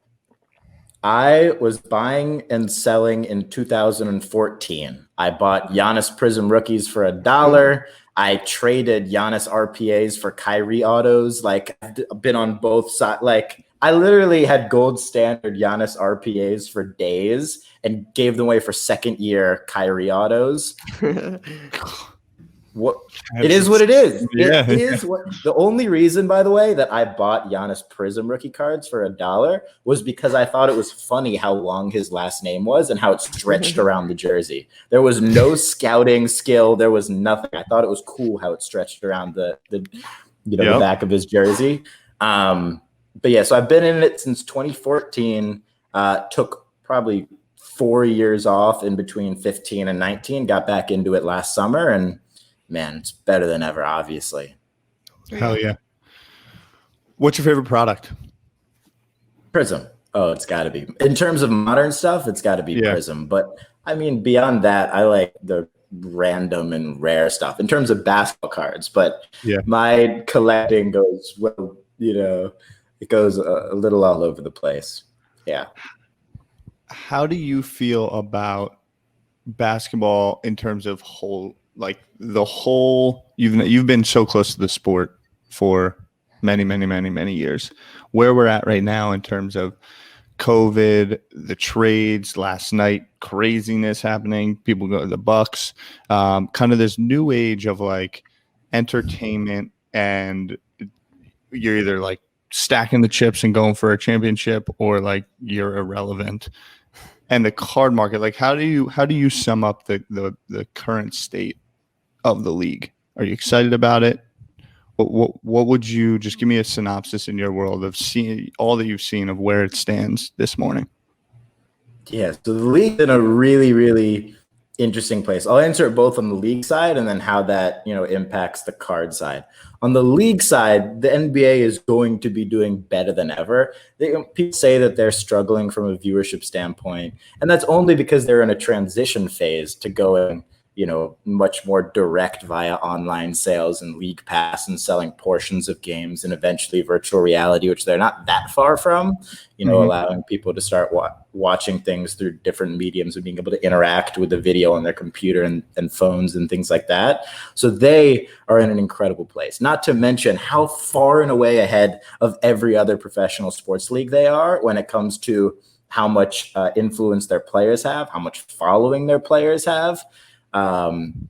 I was buying and selling in 2014. I bought Giannis Prism rookies for $1. I traded Giannis RPAs for Kyrie autos. Like, I've been on both sides. Like, I literally had gold standard Giannis RPAs for days and gave them away for second year Kyrie autos. It is what it is. Yeah. It is what the only reason, by the way, that I bought Giannis Prism rookie cards for $1 was because I thought it was funny how long his last name was and how it stretched around the jersey. There was no scouting skill. There was nothing. I thought it was cool how it stretched around the back of his jersey. But yeah, so I've been in it since 2014. Took probably 4 years off in between 15 and 19. Got back into it last summer, and man, it's better than ever, obviously. Hell yeah. What's your favorite product? Prism. Oh, it's got to be. In terms of modern stuff, it's got to be Prism. But, I mean, beyond that, I like the random and rare stuff in terms of basketball cards. But my collecting goes, it goes a little all over the place. Yeah. How do you feel about basketball in terms of you've been so close to the sport for many, many, many, many years. Where we're at right now in terms of COVID, the trades last night, craziness happening. People go to the Bucks, kind of this new age of like entertainment, and you're either like stacking the chips and going for a championship, or like you're irrelevant. And the card market, like how do you sum up the current state of the league? Are you excited about it? What would you just give me a synopsis in your world of seeing all that you've seen of where it stands this morning? Yeah, so the league's in a really, really interesting place. I'll answer it both on the league side and then how that, impacts the card side. On the league side, the NBA is going to be doing better than ever. People say that they're struggling from a viewership standpoint, and that's only because they're in a transition phase to going much more direct via online sales and league pass and selling portions of games and eventually virtual reality, which they're not that far from, allowing people to start watching things through different mediums and being able to interact with the video on their computer and phones and things like that. So they are in an incredible place, not to mention how far and away ahead of every other professional sports league they are when it comes to how much influence their players have, how much following their players have. And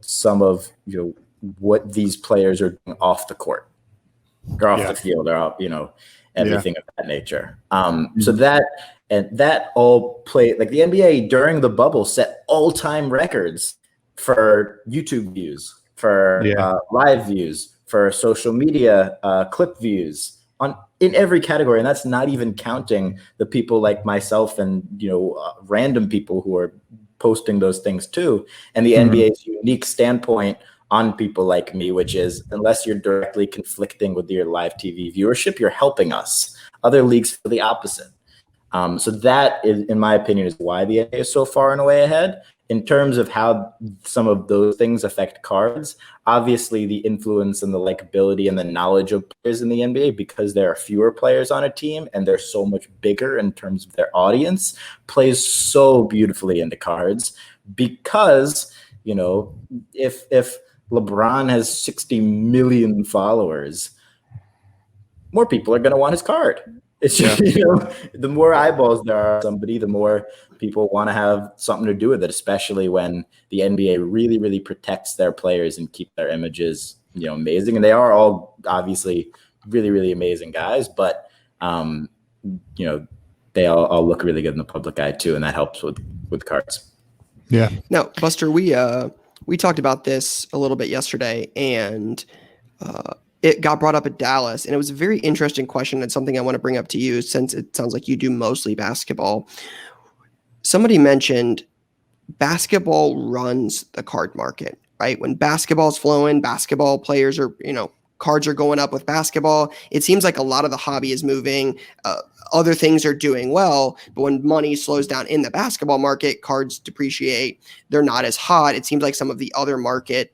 some of what these players are doing off the court or off the field, or off, everything of that nature. So that all play, like the NBA during the bubble set all-time records for YouTube views, for live views, for social media clip views in every category, and that's not even counting the people like myself and random people who are posting those things too. And the NBA's unique standpoint on people like me, which is unless you're directly conflicting with your live TV viewership, you're helping us. Other leagues feel the opposite. So that is, in my opinion, is why the NBA is so far and away ahead. In terms of how some of those things affect cards, obviously the influence and the likability and the knowledge of players in the NBA, because there are fewer players on a team and they're so much bigger in terms of their audience, plays so beautifully into cards. Because, if LeBron has 60 million followers, more people are going to want his card. It's just, the more eyeballs there are on somebody, the more people want to have something to do with it, especially when the NBA really, really protects their players and keep their images, amazing. And they are all obviously really, really amazing guys, but, they all look really good in the public eye too. And that helps with cards. Yeah. Now, Buster, we talked about this a little bit yesterday, and it got brought up at Dallas, and it was a very interesting question and something I want to bring up to you, since it sounds like you do mostly basketball. Somebody mentioned basketball runs the card market, right? When basketball's flowing, basketball players are, cards are going up with basketball. It seems like a lot of the hobby is moving. Other things are doing well, but when money slows down in the basketball market, cards depreciate. They're not as hot. It seems like some of the other markets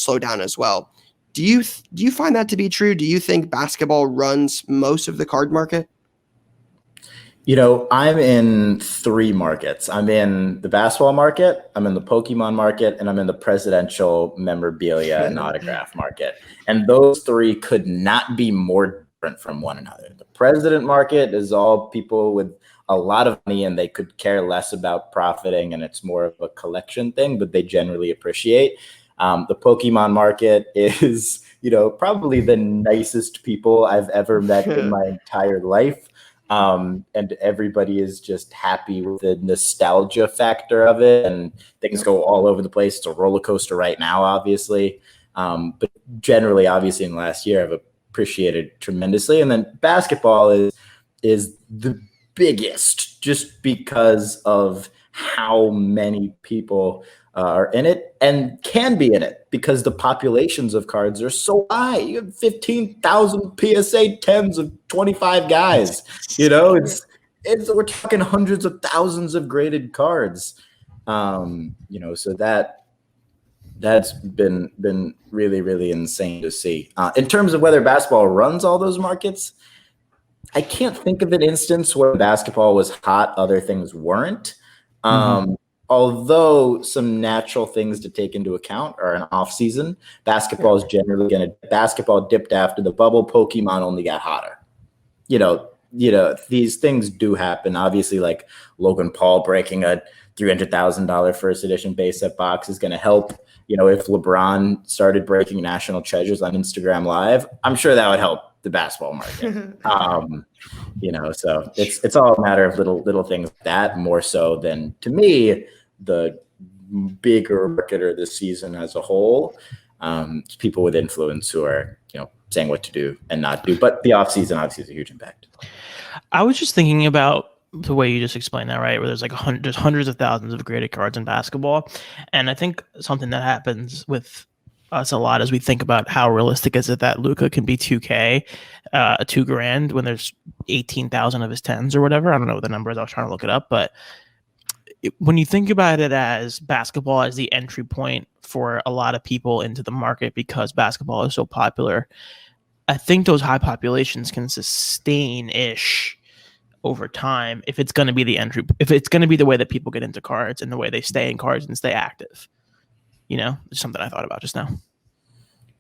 slow down as well. Do you find that to be true? Do you think basketball runs most of the card market? I'm in 3 markets. I'm in the basketball market, I'm in the Pokémon market, and I'm in the presidential memorabilia and autograph market. And those 3 could not be more different from one another. The president market is all people with a lot of money, and they could care less about profiting, and it's more of a collection thing, but they generally appreciate. The Pokemon market is, probably the nicest people I've ever met in my entire life. And everybody is just happy with the nostalgia factor of it, and things go all over the place. It's a roller coaster right now, obviously. But generally, obviously, in the last year, I've appreciated tremendously. And then basketball is the biggest, just because of how many people are in it and can be in it, because the populations of cards are so high. You have 15,000 PSA 10s of 25 guys. We're talking hundreds of thousands of graded cards. So that's been really, really insane to see. In terms of whether basketball runs all those markets, I can't think of an instance where basketball was hot, other things weren't. although some natural things to take into account are an off season, basketball is generally basketball dipped after the bubble. Pokemon only got hotter. These things do happen. Obviously, like Logan Paul breaking a $300,000 first edition base set box is going to help. If LeBron started breaking national treasures on Instagram Live, I'm sure that would help the basketball market. So it's all a matter of little things like that, more so than, to me, the bigger marketer this season as a whole. People with influence who are, saying what to do and not do. But the offseason obviously is a huge impact. I was just thinking about the way you just explained that, right? Where there's like hundreds of thousands of graded cards in basketball. And I think something that happens with us a lot as we think about how realistic is it that Luka can be 2K, $2,000 when there's 18,000 of his 10s or whatever. I don't know what the number is. I was trying to look it up, but when you think about it as basketball as the entry point for a lot of people into the market because basketball is so popular, I think those high populations can sustain-ish over time if it's going to be the entry, if it's going to be the way that people get into cards and the way they stay in cards and stay active. It's something I thought about just now.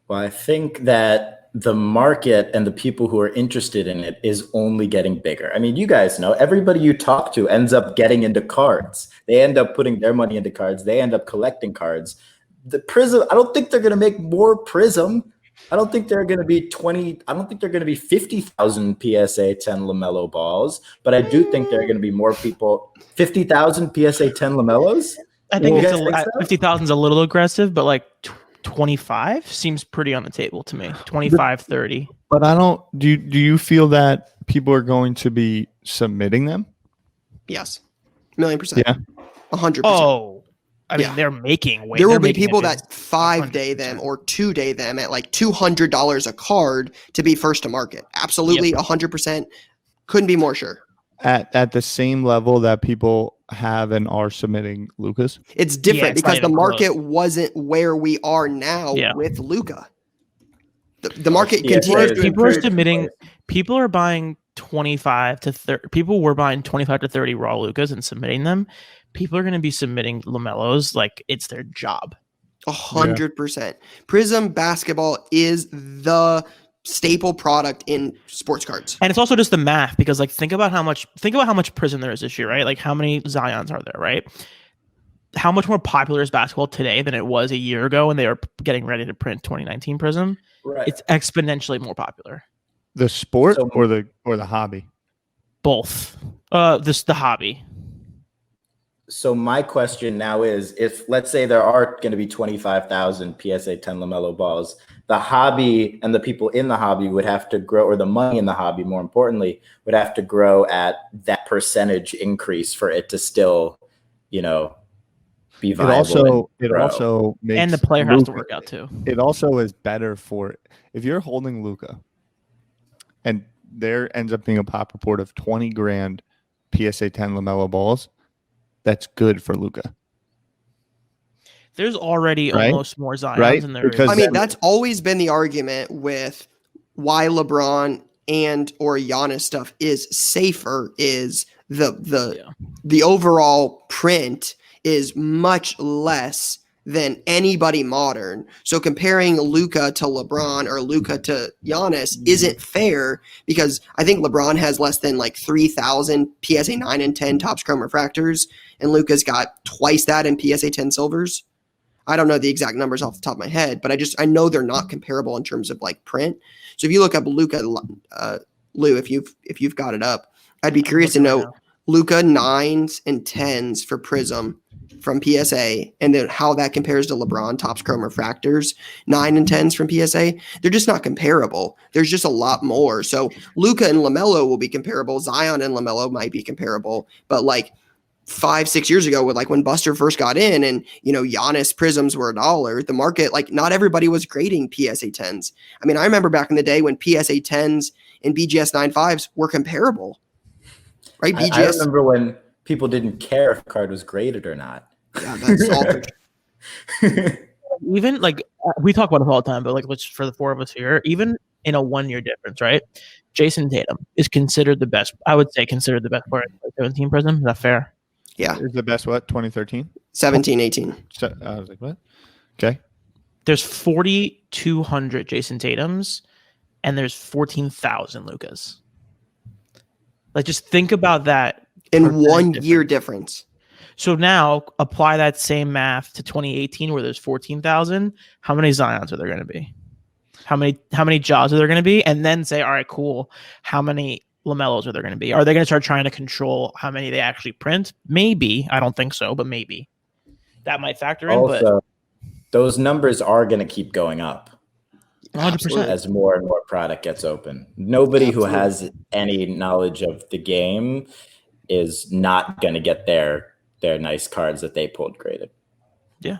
Well, I think that the market and the people who are interested in it is only getting bigger. I mean, you guys know, everybody you talk to ends up getting into cards. They end up putting their money into cards. They end up collecting cards. The Prism, I don't think they're going to make more Prism. I don't think they're going to be 20. I don't think they're going to be 50,000 PSA 10 LaMelo balls, but I do think there are going to be more people. 50,000 PSA 10 LaMelos? I think 50,000 is a little aggressive, but like 25 seems pretty on the table to me. 25, 30. But I don't. Do you feel that people are going to be submitting them? Yes, 1,000,000%. Yeah, 100%. Oh, I mean, they're making way. There will be people that 5-day them or 2-day them at like $200 a card to be first to market. Absolutely, 100%. Couldn't be more sure. At the same level that people have and are submitting Lukas? It's different because the market wasn't where we are now with Luka. The market continues to people are submitting. People are buying 25 to 30. People were buying 25 to 30 raw Lukas and submitting them. People are going to be submitting LaMelos like it's their job. 100%. Prism basketball is the staple product in sports cards, and it's also just the math because like think about how much Prism there is this year, right? Like how many Zions are there, right? How much more popular is basketball today than it was a year ago when they were getting ready to print 2019 Prism? Right. It's exponentially more popular. The sport or the hobby? Both. The hobby. So my question now is, if let's say there are going to be 25,000 PSA 10 LaMelo balls, the hobby and the people in the hobby would have to grow, or the money in the hobby, more importantly, would have to grow at that percentage increase for it to still, be viable. It also makes, and the player has to work out too. It also is better for, if you're holding Luka and there ends up being a pop report of 20 grand PSA 10 LaMelo balls, that's good for Luka. There's already almost more Zions than there is. I mean, that's always been the argument with why LeBron and or Giannis stuff is safer is the overall print is much less than anybody modern. So comparing Luka to LeBron or Luka to Giannis isn't fair because I think LeBron has less than like 3,000 PSA 9 and 10 Topps Chrome refractors, and Luka's got twice that in PSA 10 silvers. I don't know the exact numbers off the top of my head, but I know they're not comparable in terms of like print. So if you look up Luka, Lou, if you've got it up, I'd be curious to know Luka 9s and 10s for Prism from PSA, and then how that compares to LeBron Topps Chrome refractors 9 and 10s from PSA. They're just not comparable. There's just a lot more. So Luka and LaMelo will be comparable. Zion and LaMelo might be comparable, but like 5-6 years ago, with like when Buster first got in, and Giannis Prisms were $1, the market, like not everybody was grading PSA 10s. I mean, I remember back in the day when PSA 10s and BGS 9.5s were comparable, right? BGS. I remember when people didn't care if a card was graded or not. Yeah, that's all. Even like we talk about it all the time, but like for the four of us here, even in a 1-year difference, right? Jason Tatum is considered the best. I would say considered the best player in the 17 Prism. Is that fair? Yeah. Is the best what? 2013? 17, 18. So, I was like, what? Okay. There's 4,200 Jason Tatums, and there's 14,000 Lukas. Like, just think about that. In 1 year difference. So now apply that same math to 2018, where there's 14,000. How many Zions are there going to be? How many Jaws are there going to be? And then say, all right, cool. How many LaMelos are there going to be? Are they going to start trying to control how many they actually print? Maybe. I don't think so, but maybe. That might factor in. Also, those numbers are going to keep going up. 100%. As more and more product gets open. Nobody who has any knowledge of the game is not going to get their nice cards that they pulled graded. Yeah.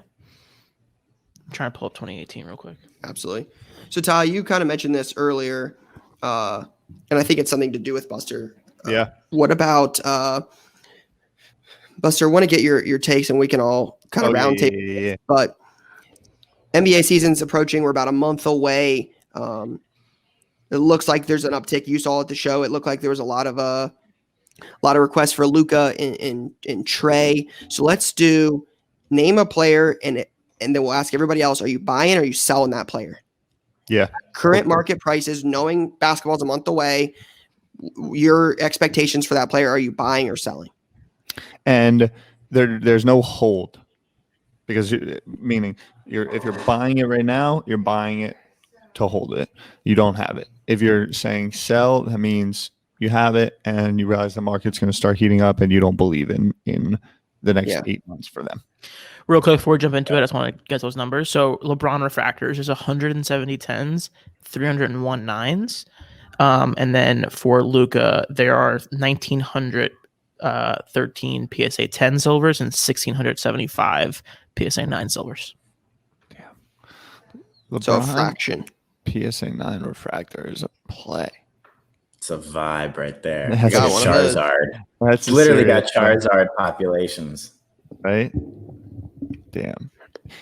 I'm trying to pull up 2018 real quick. Absolutely. So, Ty, you kind of mentioned this earlier, and I think it's something to do with Buster. Yeah. What about Buster? I want to get your takes, and we can all kind of round table. Yeah. But NBA season's approaching. We're about a month away. It looks like there's an uptick. You saw at the show. It looked like there was a lot of requests for Luka and Trey. So let's name a player, and then we'll ask everybody else: are you buying or are you selling that player? Yeah. Current market prices, knowing basketball's a month away, your expectations for that player: are you buying or selling? And there's no hold, because meaning if you're buying it right now, you're buying it to hold it. You don't have it. If you're saying sell, that means you have it and you realize the market's going to start heating up and you don't believe in the next 8 months for them. Real quick before we jump into it, I just want to get those numbers. So LeBron refractors is 170 10s, 301 9s. And then for Luka, there are 1,913 PSA 10 silvers and 1,675 PSA 9 silvers. Damn. So a fraction. PSA 9 refractor is a play. It's a vibe right there. That's got Charizard. That's literally got Charizard populations. Right? Damn.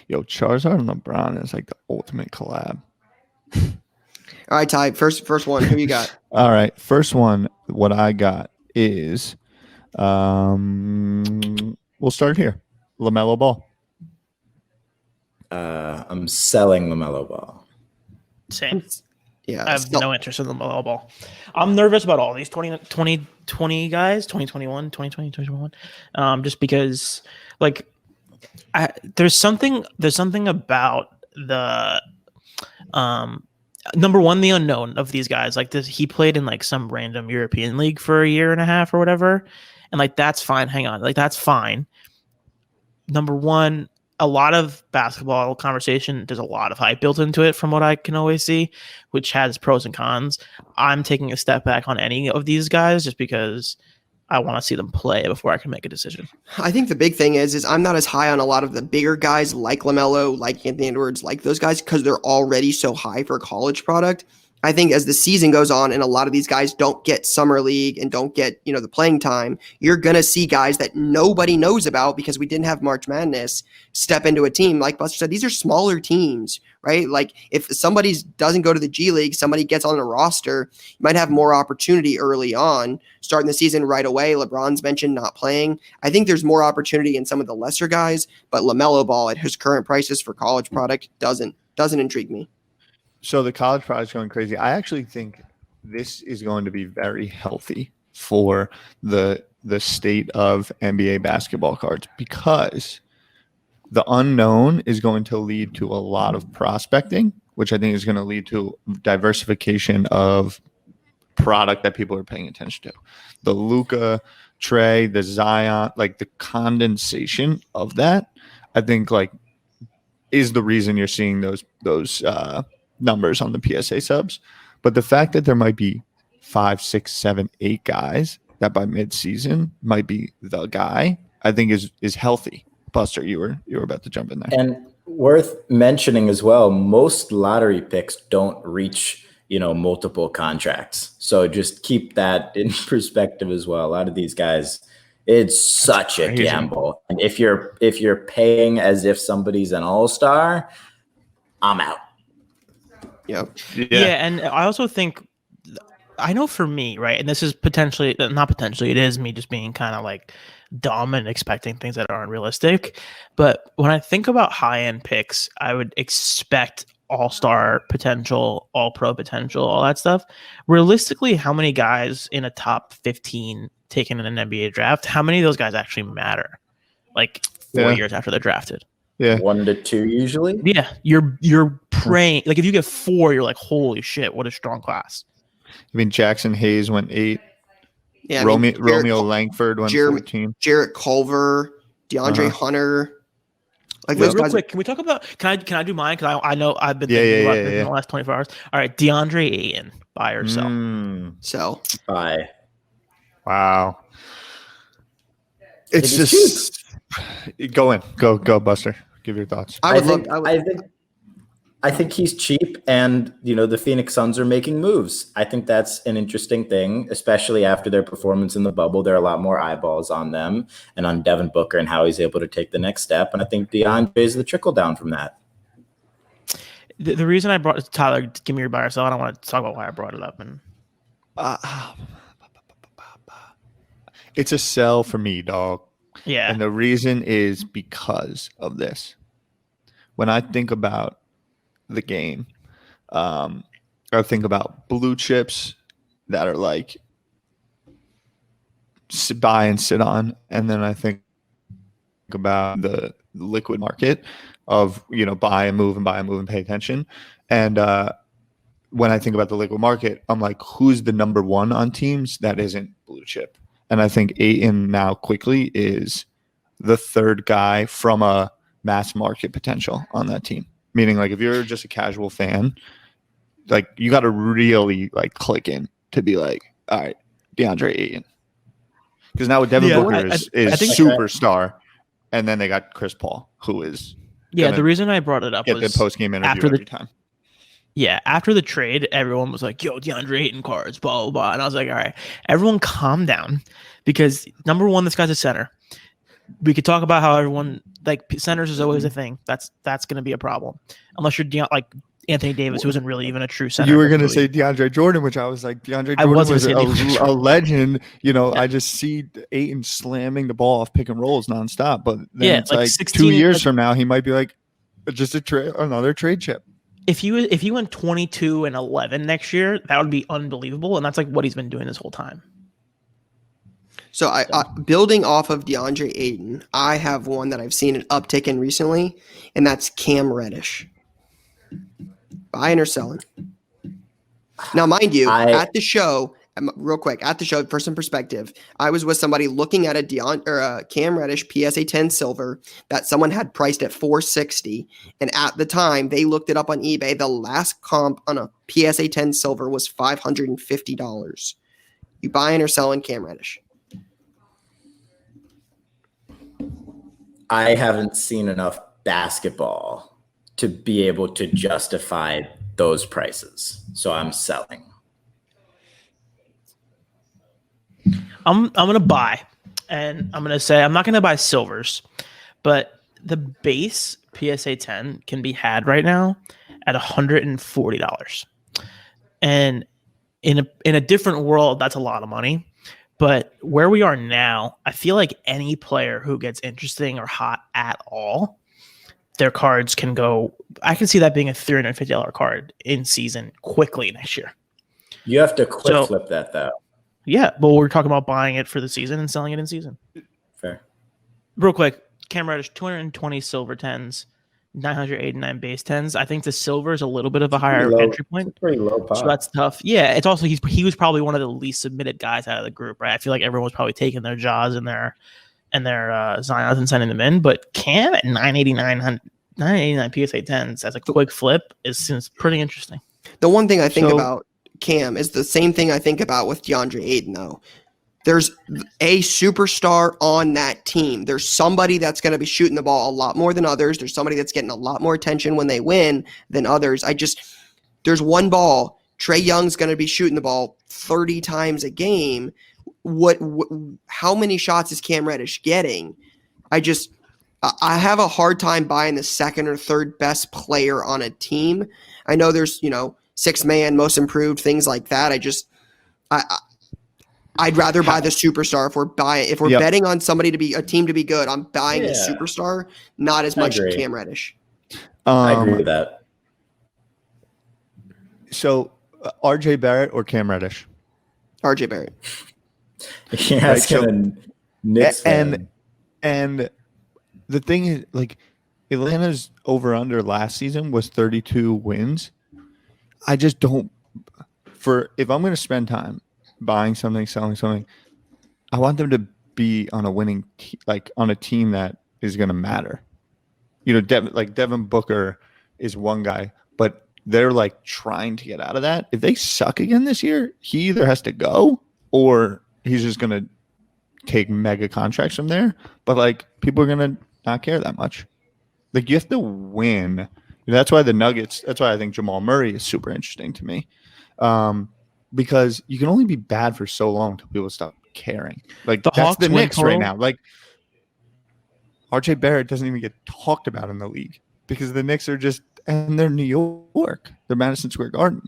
Yo, Charizard and LeBron is like the ultimate collab. All right, Ty. First one. Who you got? All right. First one, what I got is we'll start here. LaMelo Ball. I'm selling LaMelo Ball. Same. Yeah. I have no interest in the LaMelo Ball. I'm nervous about all these 2020 guys, 2021, 2020, 2021. Just because like there's something about the number one, the unknown of these guys. Like this, he played in like some random European league for a year and a half or whatever. And like, that's fine. Hang on. Like, that's fine. Number one, a lot of basketball conversation, there's a lot of hype built into it from what I can always see, which has pros and cons. I'm taking a step back on any of these guys just because I want to see them play before I can make a decision. I think the big thing is I'm not as high on a lot of the bigger guys like LaMelo, like Anthony Edwards, like those guys, because they're already so high for a college product. I think as the season goes on and a lot of these guys don't get summer league and don't get, the playing time, you're going to see guys that nobody knows about because we didn't have March Madness step into a team. Like Buster said, these are smaller teams, right? Like if somebody doesn't go to the G League, somebody gets on a roster, you might have more opportunity early on, starting the season right away. LeBron's mentioned not playing. I think there's more opportunity in some of the lesser guys, but LaMelo Ball at his current prices for college product doesn't intrigue me. So the college product is going crazy. I actually think this is going to be very healthy for the state of NBA basketball cards, because the unknown is going to lead to a lot of prospecting, which I think is going to lead to diversification of product that people are paying attention to. The Luka, Trey, the Zion, like the condensation of that, I think like is the reason you're seeing those numbers on the PSA subs. But the fact that there might be 5, 6, 7, 8 guys that by mid-season might be the guy, I think is healthy. Buster, you were about to jump in there. And worth mentioning as well, most lottery picks don't reach, multiple contracts. So just keep that in perspective as well. A lot of these guys, it's such a gamble. And if you're paying as if somebody's an all-star, I'm out. Yeah. Yeah, and I also think I know for me, right, and this is potentially not potentially, it is me just being kind of like dumb and expecting things that aren't realistic. But when I think about high end picks, I would expect all-star potential, all-pro potential, all that stuff. Realistically, how many guys in a top 15 taken in an NBA draft, how many of those guys actually matter? Like 4 years after they're drafted. Yeah. 1 to 2 usually. Yeah, you're praying. Like if you get 4, you're like, holy shit, what a strong class. I mean, Jackson Hayes went 8. Yeah, Romeo Langford went 14. Jarrett Culver, DeAndre Hunter. Like Wait, those real guys. quick, can we talk about? Can I do mine? Because I know I've been thinking about this in the last 24 hours. All right, DeAndre Ayton, buy or sell? So buy. Wow. It's just go Buster. Give your thoughts. I think he's cheap, and the Phoenix Suns are making moves. I think that's an interesting thing, especially after their performance in the bubble. There are a lot more eyeballs on them and on Devin Booker and how he's able to take the next step. And I think DeAndre is the trickle down from that. The reason I brought Tyler, give me your buy or sell. I don't want to talk about why I brought it up. And it's a sell for me, dog. Yeah, and the reason is because of this. When I think about the game, I think about blue chips that are like buy and sit on, and then I think about the liquid market of buy and move and pay attention. And when I think about the liquid market, I'm like, who's the number one on teams that isn't blue chip? And I think Ayton now quickly is the third guy from a mass market potential on that team. Meaning, like, if you're just a casual fan, like, you got to really, like, click in to be like, all right, DeAndre Ayton. Because now with Devin Booker is superstar, and then they got Chris Paul, who is the reason I brought it up was the post-game interview every time. Yeah, after the trade, everyone was like, yo, DeAndre Ayton cards, blah, blah, blah. And I was like, all right, everyone calm down. Because, number one, this guy's a center. We could talk about how everyone, like, centers is always a thing. That's going to be a problem. Unless you're like Anthony Davis, who isn't really even a true center. You were going to say DeAndre Jordan, which I was like, DeAndre Jordan was a legend. I just see Ayton slamming the ball off pick and rolls nonstop. But then it's like 2 years from now, he might be like, just another trade chip. If he went 22-11 next year, that would be unbelievable, and that's like what he's been doing this whole time. So I building off of DeAndre Ayton, I have one that I've seen an uptick in recently, and that's Cam Reddish. Buying or selling? Now, mind you, at the show, real quick, for some perspective, I was with somebody looking at a Cam Reddish PSA 10 silver that someone had priced at $460, and at the time they looked it up on eBay. The last comp on a PSA 10 silver was $550. You buying or selling Cam Reddish? I haven't seen enough basketball to be able to justify those prices, so I'm selling. I'm gonna buy, and I'm gonna say I'm not gonna buy silvers, but the base PSA 10 can be had right now at $140, and in a different world, that's a lot of money. But where we are now, I feel like any player who gets interesting or hot at all, their cards can go. I can see that being a $350 card in season quickly next year. You have to flip that though. Yeah, but we're talking about buying it for the season and selling it in season. Fair. Real quick, Cam Reddish, 220 silver 10s, 989 base 10s. I think the silver is a little bit of a higher entry point. It's pretty low pop. So that's tough. Yeah, it's also he was probably one of the least submitted guys out of the group, right? I feel like everyone was probably taking their Jaws and their Zions and sending them in. But Cam at 989 PSA 10s as a quick flip seems pretty interesting. The one thing I think about Cam is the same thing I think about with DeAndre Ayton, though. There's a superstar on that team. There's somebody that's going to be shooting the ball a lot more than others. There's somebody that's getting a lot more attention when they win than others. There's one ball. Trae Young's going to be shooting the ball 30 times a game. How many shots is Cam Reddish getting? I I have a hard time buying the second or third best player on a team. I know there's, sixth man, most improved, things like that. I'd rather buy the superstar if we're Yep. betting on somebody to be a team to be good. I'm buying the Yeah. superstar, not as I much agree. Cam Reddish. I agree with that. So, RJ Barrett or Cam Reddish? RJ Barrett. You're asking a Knicks fan. And the thing is, like, Atlanta's over-under last season was 32 wins. I just don't – if I'm going to spend time buying something, selling something, I want them to be on a winning on a team that is going to matter. You know, Devin Booker is one guy, but they're like trying to get out of that. If they suck again this year, he either has to go or he's just going to take mega contracts from there. But like people are going to not care that much. Like you have to win. That's why the Nuggets. That's why I think Jamal Murray is super interesting to me, because you can only be bad for so long until people stop caring. Like the that's Hawks the Knicks total? right now. Like RJ Barrett doesn't even get talked about in the league because the Knicks are just and they're New York. They're Madison Square Garden.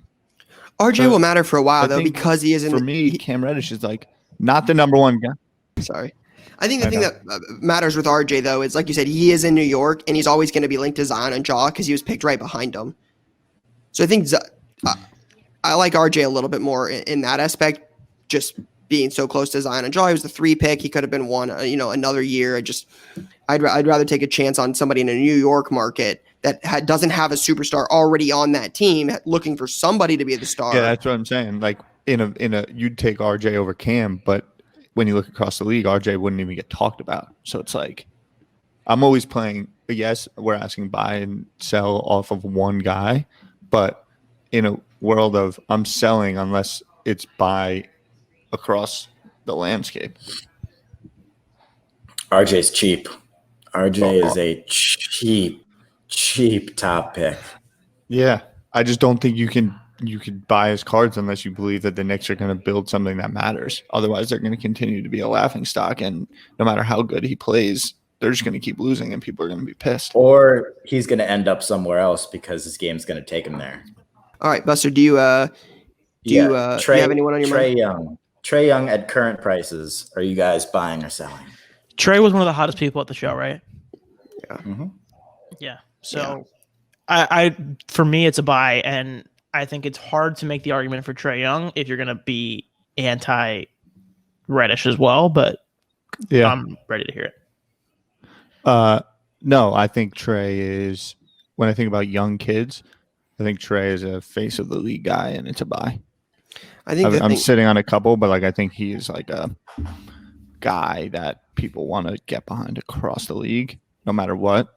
RJ will matter for a while though because he isn't. For me, Cam Reddish is like not the number one guy. Sorry. I think the thing that matters with RJ, though, is like you said, he is in New York, and he's always going to be linked to Zion and Ja because he was picked right behind him. So I think I like RJ a little bit more in that aspect, just being so close to Zion and Ja. He was the 3 pick. He could have been one, another year. I'd rather take a chance on somebody in a New York market that doesn't have a superstar already on that team, looking for somebody to be the star. Yeah, that's what I'm saying. Like in a you'd take RJ over Cam, but when you look across the league, RJ wouldn't even get talked about. So it's like I'm always playing. Yes, we're asking buy and sell off of one guy, but in a world of I'm selling unless it's buy across the landscape. RJ's cheap. RJ is a cheap top pick. Yeah, I just don't think you can buy his cards unless you believe that the Knicks are going to build something that matters. Otherwise, they're going to continue to be a laughing stock, and no matter how good he plays, they're just going to keep losing, and people are going to be pissed. Or he's going to end up somewhere else because his game's going to take him there. All right, Buster, do you have anyone on your mind? Trae Young at current prices. Are you guys buying or selling? Trae was one of the hottest people at the show, right? Yeah. Mm-hmm. Yeah. So, I for me, it's a buy, and I think it's hard to make the argument for Trae Young if you're going to be anti-Reddish as well, but yeah, I'm ready to hear it. No, I think Trae is, when I think about young kids, I think Trae is a face of the league guy, and it's a buy. I think I'm sitting on a couple, but like I think he is like a guy that people want to get behind across the league, no matter what.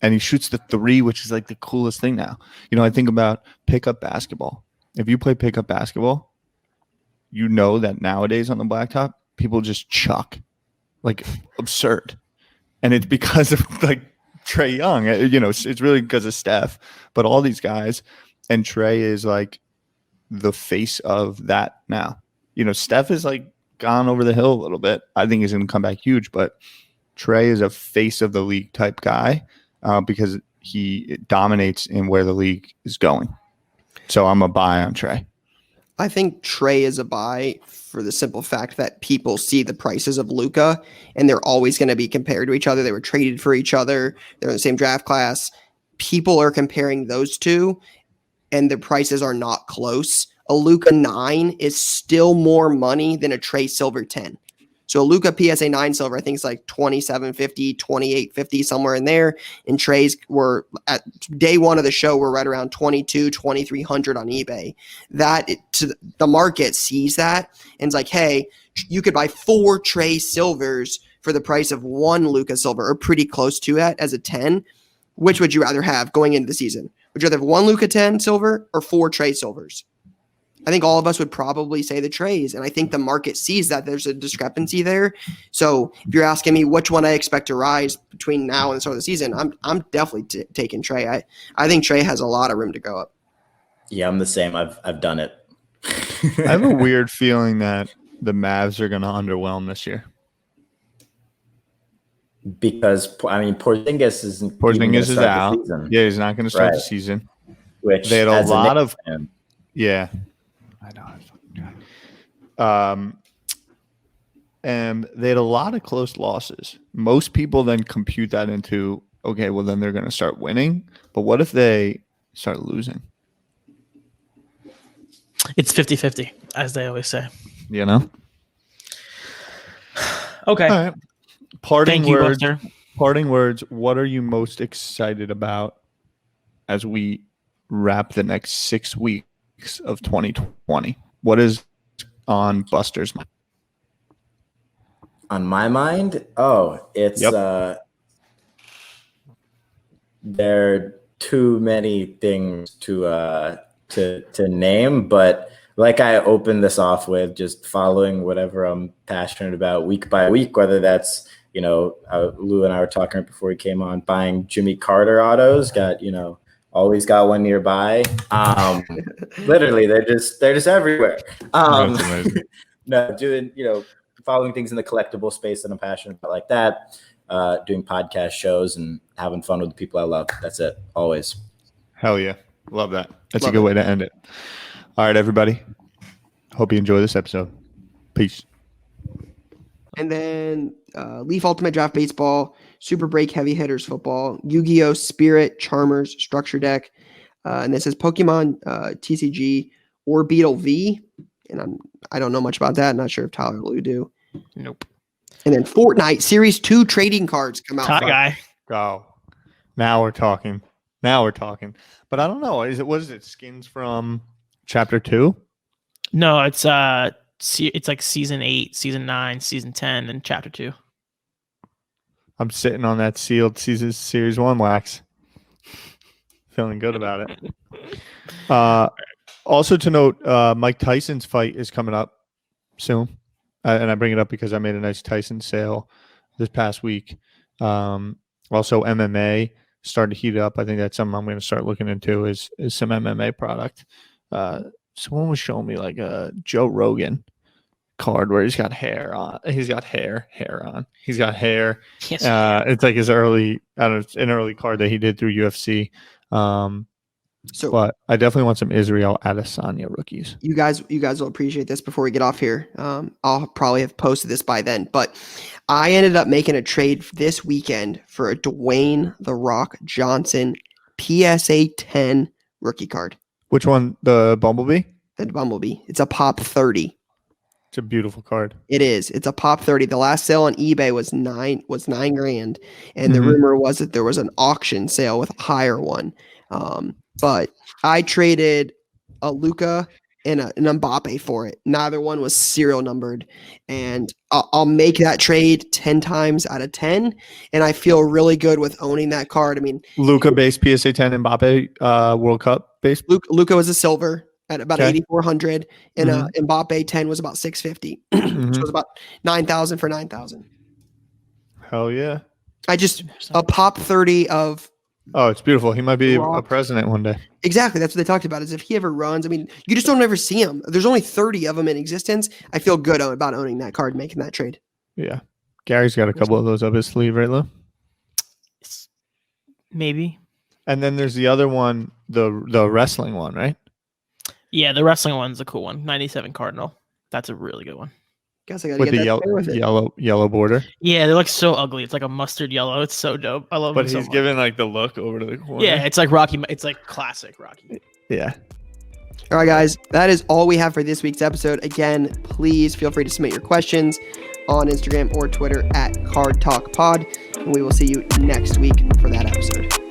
And he shoots the 3, which is like the coolest thing now. You know, I think about pickup basketball. If you play pickup basketball, you know that nowadays on the blacktop, people just chuck like absurd. And it's because of like Trae Young. You know, it's really because of Steph, but all these guys, and Trae is like the face of that now. You know, Steph is like gone over the hill a little bit. I think he's going to come back huge, but Trae is a face of the league type guy because he dominates in where the league is going. So I'm a buy on Trae. I think Trae is a buy for the simple fact that people see the prices of Luka and they're always going to be compared to each other. They were traded for each other. They're in the same draft class. People are comparing those two and the prices are not close. A Luka 9 is still more money than a Trae Silver 10. So a Luka PSA 9 silver, I think it's like $27.50, $28.50, somewhere in there. And Trae's were at day one of the show, we're right around $2,200, $2,300 on eBay. The market sees that and it's like, hey, you could buy 4 Trae silvers for the price of 1 Luka silver, or pretty close to that as a 10. Which would you rather have going into the season? Would you rather have 1 Luka 10 silver or 4 Trae silvers? I think all of us would probably say the Traes, and I think the market sees that there's a discrepancy there. So if you're asking me which one I expect to rise between now and the start of the season, I'm definitely taking Trae. I think Trae has a lot of room to go up. Yeah, I'm the same. I've done it. I have a weird feeling that the Mavs are going to underwhelm this year. Because Porzingis is out. Yeah, he's not going to start the season. Which they had a lot of. Yeah. I know. And they had a lot of close losses. Most people then compute that into, okay, well, then they're going to start winning. But what if they start losing? It's 50-50, as they always say. You know? Okay. All right. Parting Thank you, words. Buster. Parting words. What are you most excited about as we wrap the next 6 weeks of 2020? What is on Buster's mind? On my mind, it's there are too many things to name, but like I opened this off with, just following whatever I'm passionate about week by week, whether that's, Lou and I were talking before he came on, buying Jimmy Carter autos, always got one nearby. Literally, they're just everywhere. No, doing, following things in the collectible space that I'm passionate about like that, doing podcast shows and having fun with the people I love. That's it. Always. Hell yeah. Love that. That's a good way to end it. All right, everybody. Hope you enjoy this episode. Peace. And then Leaf Ultimate Draft Baseball, Super Break Heavy Hitters Football, Yu-Gi-Oh! Spirit Charmers Structure Deck. And this is Pokemon TCG or Beetle V. And I don't know much about that. Not sure if Tyler or Lou do. Nope. And then Fortnite Series 2 trading cards come out. Top guy. Go. Now we're talking. But I don't know. What is it? Skins from Chapter 2? No, it's like Season 8, Season 9, Season 10, and Chapter 2. I'm sitting on that sealed Series 1 wax. Feeling good about it. Also to note, Mike Tyson's fight is coming up soon. And I bring it up because I made a nice Tyson sale this past week. Also, MMA started to heat up. I think that's something I'm going to start looking into is some MMA product. Someone was showing me like a Joe Rogan card where he's got hair on. He's got hair on. He's got hair. Yes. It's like his an early card that he did through UFC. But I definitely want some Israel Adesanya rookies. You guys will appreciate this before we get off here. I'll probably have posted this by then, but I ended up making a trade this weekend for a Dwayne The Rock Johnson PSA 10 rookie card. Which one? The Bumblebee? The Bumblebee. It's a pop 30. It's a beautiful card. It is. It's a pop 30. The last sale on eBay was $9,000, and the rumor was that there was an auction sale with a higher one. But I traded a Luka and an Mbappe for it. Neither one was serial numbered, and I'll make that trade 10 times out of 10, and I feel really good with owning that card. I mean, Luka base PSA 10, Mbappe World Cup base. Luka was a silver at about 8,400, and Mbappe 10 was about 650. So it was about 9,000 for 9,000. Hell yeah! A pop 30 of. Oh, it's beautiful. He might be a president one day. Exactly. That's what they talked about, is if he ever runs. I mean, you just don't ever see him. There's only 30 of them in existence. I feel good about owning that card and making that trade. Yeah. Gary's got a couple of those up his sleeve, right, Lou? Maybe. And then there's the other one, the wrestling one, right? Yeah, the wrestling one's a cool one. 97 Cardinal. That's a really good one. Guess I gotta with get the yellow border. Yeah, they look so ugly. It's like a mustard yellow. It's so dope. I love it. But he's giving like the look over to the corner. Yeah, it's like Rocky. It's like classic Rocky. Yeah. All right, guys. That is all we have for this week's episode. Again, please feel free to submit your questions on Instagram or Twitter at CardTalk Pod. And we will see you next week for that episode.